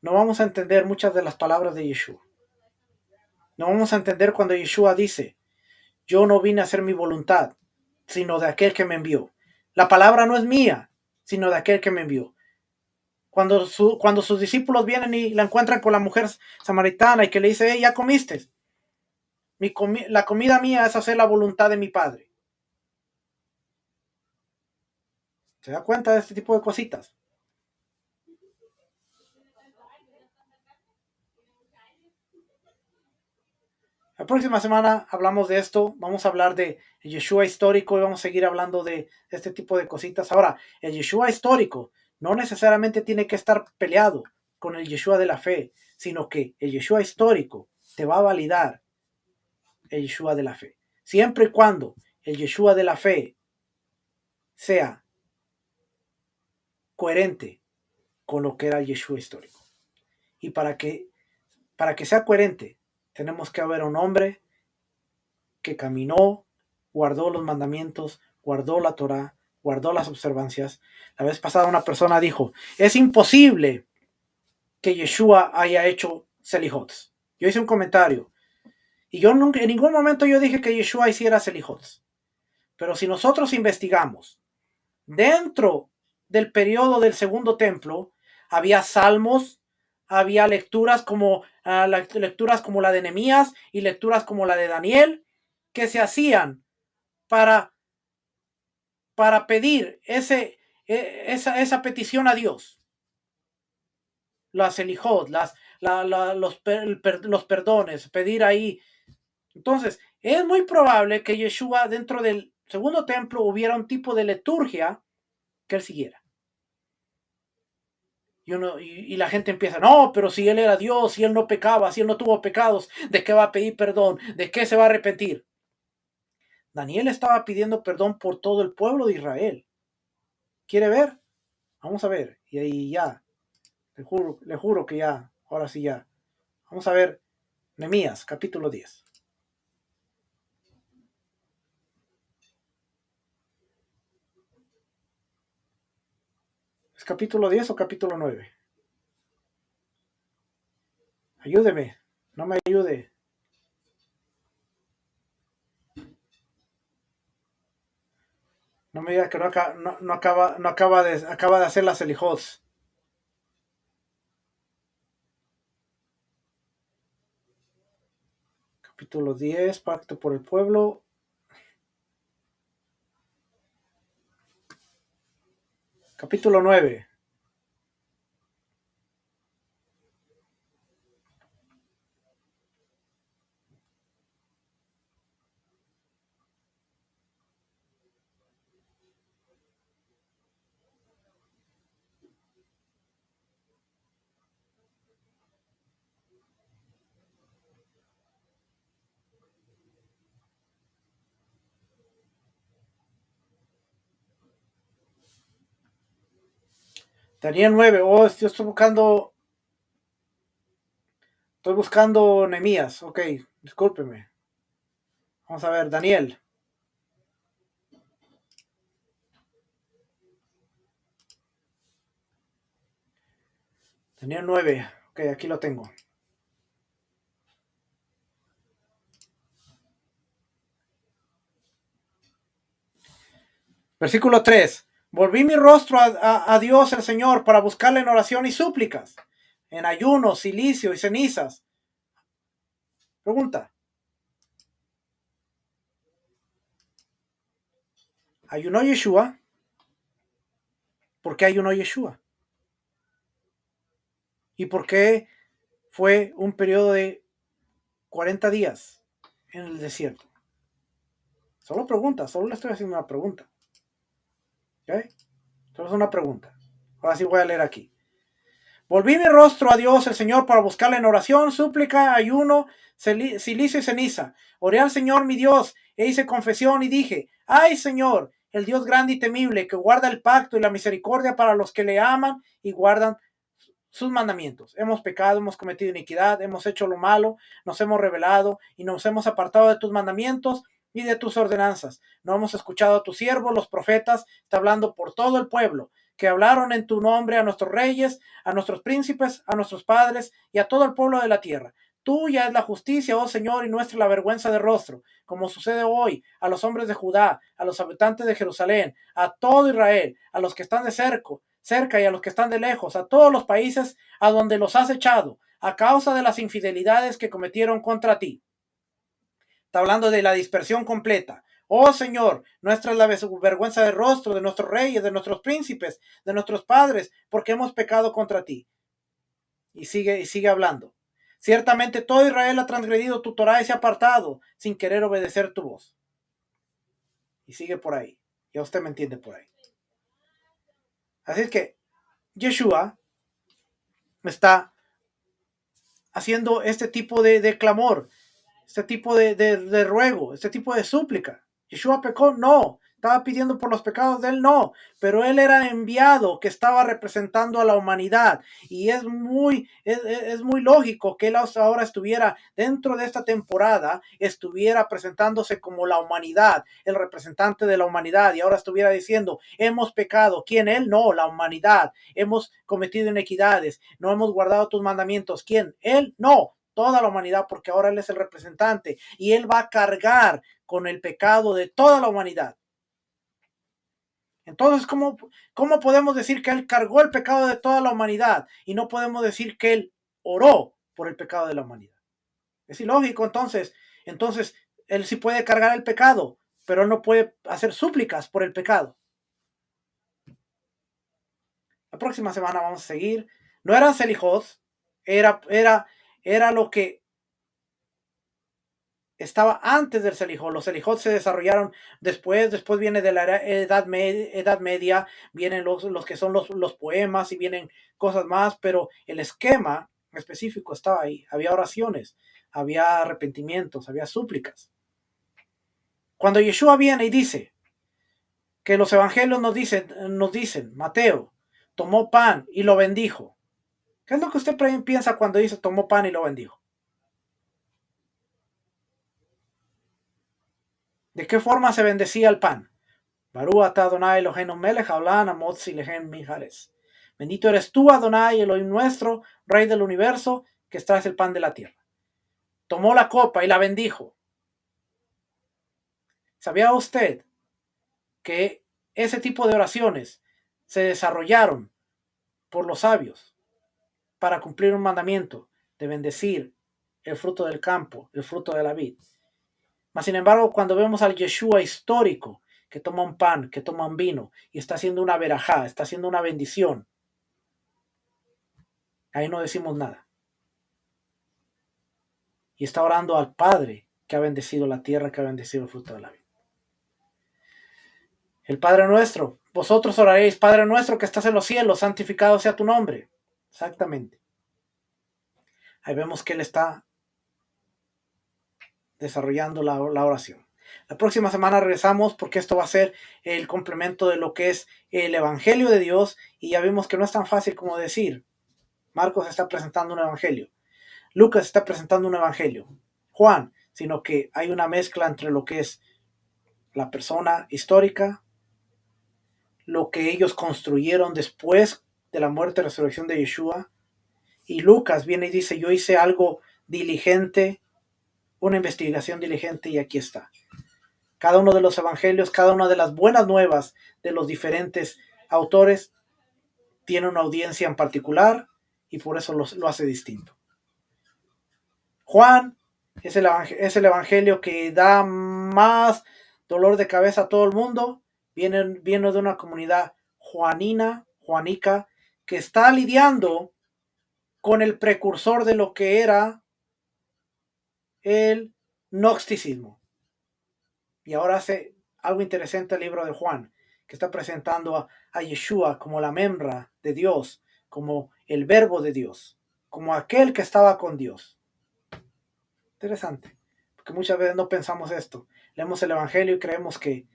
A: no vamos a entender muchas de las palabras de Yeshua. No vamos a entender cuando Yeshua dice, yo no vine a hacer mi voluntad, sino de aquel que me envió. La palabra no es mía, sino de aquel que me envió. Cuando sus discípulos vienen y la encuentran con la mujer samaritana y que le dice, hey, ya comiste. La comida mía es hacer la voluntad de mi Padre. ¿Se da cuenta de este tipo de cositas? La próxima semana hablamos de esto, vamos a hablar de Yeshua histórico y vamos a seguir hablando de este tipo de cositas. Ahora, el Yeshua histórico no necesariamente tiene que estar peleado con el Yeshua de la fe, sino que el Yeshua histórico te va a validar el Yeshua de la fe. Siempre y cuando el Yeshua de la fe sea coherente con lo que era el Yeshua histórico. Y para que sea coherente, tenemos que haber un hombre que caminó, guardó los mandamientos, guardó la Torah, guardó las observancias. La vez pasada una persona dijo, es imposible que Yeshua haya hecho selihots. Yo hice un comentario y yo nunca, en ningún momento yo dije que Yeshua hiciera selihots. Pero si nosotros investigamos, dentro del periodo del segundo templo, había salmos, había lecturas como la de Nehemías y lecturas como la de Daniel, que se hacían para, para pedir esa petición a Dios. Las elijot, los perdones, pedir ahí. Entonces, es muy probable que Yeshua dentro del segundo templo hubiera un tipo de liturgia que él siguiera. Y la gente empieza, no, pero si él era Dios, si él no pecaba, si él no tuvo pecados, ¿de qué va a pedir perdón? ¿De qué se va a arrepentir? Daniel estaba pidiendo perdón por todo el pueblo de Israel. ¿Quiere ver? Vamos a ver. Y ahí ya, le juro que ya, ahora sí ya. Vamos a ver Nehemías, capítulo 10. ¿Es capítulo 10 o capítulo 9? Ayúdeme, no me ayude. No me diga que acaba de hacer las Elijos. Capítulo 10, pacto por el pueblo. Capítulo 9. Daniel 9. Oh, yo estoy buscando Nehemías. Ok, discúlpeme. Vamos a ver, Daniel. Daniel 9. Ok, aquí lo tengo. Versículo 3. Volví mi rostro a Dios el Señor para buscarle en oración y súplicas, en ayuno, silicio y cenizas. Pregunta. ¿Ayunó Yeshua? ¿Por qué ayunó Yeshua? ¿Y por qué fue un periodo de 40 días en el desierto? Solo pregunta, solo le estoy haciendo una pregunta. ¿Ok? Solo es una pregunta. Ahora sí voy a leer aquí. Volví mi rostro a Dios el Señor para buscarle en oración, súplica, ayuno, silicio y ceniza. Oré al Señor mi Dios e hice confesión y dije, ay Señor, el Dios grande y temible que guarda el pacto y la misericordia para los que le aman y guardan sus mandamientos. Hemos pecado, hemos cometido iniquidad, hemos hecho lo malo, nos hemos rebelado y nos hemos apartado de tus mandamientos y de tus ordenanzas. No hemos escuchado a tus siervos, los profetas, está hablando por todo el pueblo, que hablaron en tu nombre a nuestros reyes, a nuestros príncipes, a nuestros padres y a todo el pueblo de la tierra. Tuya es la justicia, oh Señor, y nuestra la vergüenza de rostro, como sucede hoy a los hombres de Judá, a los habitantes de Jerusalén, a todo Israel, a los que están de cerca y a los que están de lejos, a todos los países a donde los has echado, a causa de las infidelidades que cometieron contra ti. Está hablando de la dispersión completa. Oh Señor, nuestra es la vergüenza de rostro de nuestros reyes, de nuestros príncipes, de nuestros padres, porque hemos pecado contra ti. Y sigue hablando. Ciertamente todo Israel ha transgredido tu Torah y se ha apartado sin querer obedecer tu voz. Y sigue por ahí. Ya usted me entiende por ahí. Así es que Yeshua está haciendo este tipo de clamor, este tipo de ruego, este tipo de súplica. ¿Yeshua pecó? No. ¿Estaba pidiendo por los pecados de él? No. Pero él era enviado que estaba representando a la humanidad. Y es muy lógico que él ahora estuviera dentro de esta temporada, estuviera presentándose como la humanidad, el representante de la humanidad. Y ahora estuviera diciendo, hemos pecado. ¿Quién? Él? No, la humanidad. Hemos cometido inequidades. No hemos guardado tus mandamientos. ¿Quién? Él? No, toda la humanidad, porque ahora él es el representante y él va a cargar con el pecado de toda la humanidad. Entonces, ¿cómo podemos decir que él cargó el pecado de toda la humanidad y no podemos decir que él oró por el pecado de la humanidad? Es ilógico, entonces él sí puede cargar el pecado, pero él no puede hacer súplicas por el pecado. La próxima semana vamos a seguir. No eran Selijot, era lo que estaba antes del Selijot. Los Selijot se desarrollaron después viene de la Edad Media, vienen los que son los poemas y vienen cosas más, pero el esquema específico estaba ahí. Había oraciones, había arrepentimientos, había súplicas. Cuando Yeshua viene y dice que los evangelios nos dicen, Mateo tomó pan y lo bendijo. ¿Qué es lo que usted piensa cuando dice tomó pan y lo bendijo? ¿De qué forma se bendecía el pan? Barú ata Adonai Eloheinu melech haolam amotzi lehem mijares. Bendito eres tú, Adonai, Elohim nuestro, Rey del universo, que traes el pan de la tierra. Tomó la copa y la bendijo. ¿Sabía usted que ese tipo de oraciones se desarrollaron por los sabios para cumplir un mandamiento de bendecir el fruto del campo, el fruto de la vid? Mas, sin embargo, cuando vemos al Yeshua histórico, que toma un pan, que toma un vino, y está haciendo una verajá, está haciendo una bendición, ahí no decimos nada. Y está orando al Padre que ha bendecido la tierra, que ha bendecido el fruto de la vida. El Padre nuestro, vosotros oraréis, Padre nuestro que estás en los cielos, santificado sea tu nombre. Exactamente. Ahí vemos que él está desarrollando la oración. La próxima semana regresamos porque esto va a ser el complemento de lo que es el Evangelio de Dios y ya vimos que no es tan fácil como decir, Marcos está presentando un Evangelio, Lucas está presentando un Evangelio, Juan, sino que hay una mezcla entre lo que es la persona histórica, lo que ellos construyeron después de la muerte y resurrección de Yeshua, y Lucas viene y dice, yo hice algo diligente, una investigación diligente y aquí está. Cada uno de los evangelios, cada una de las buenas nuevas de los diferentes autores tiene una audiencia en particular y por eso lo hace distinto. Juan es el evangelio que da más dolor de cabeza a todo el mundo. Viene de una comunidad juanica, que está lidiando con el precursor de lo que era el gnosticismo. Y ahora hace algo interesante el libro de Juan, que está presentando a Yeshua como la membra de Dios, como el verbo de Dios, como aquel que estaba con Dios. Interesante, porque muchas veces no pensamos esto. Leemos el Evangelio y creemos que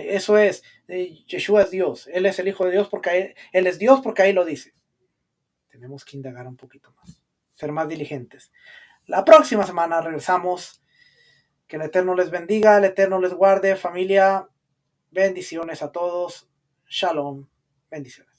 A: eso es, Yeshua es Dios, Él es el Hijo de Dios porque Él es Dios porque ahí lo dice. Tenemos que indagar un poquito más, ser más diligentes. La próxima semana regresamos. Que el Eterno les bendiga, el Eterno les guarde, familia. Bendiciones a todos. Shalom. Bendiciones.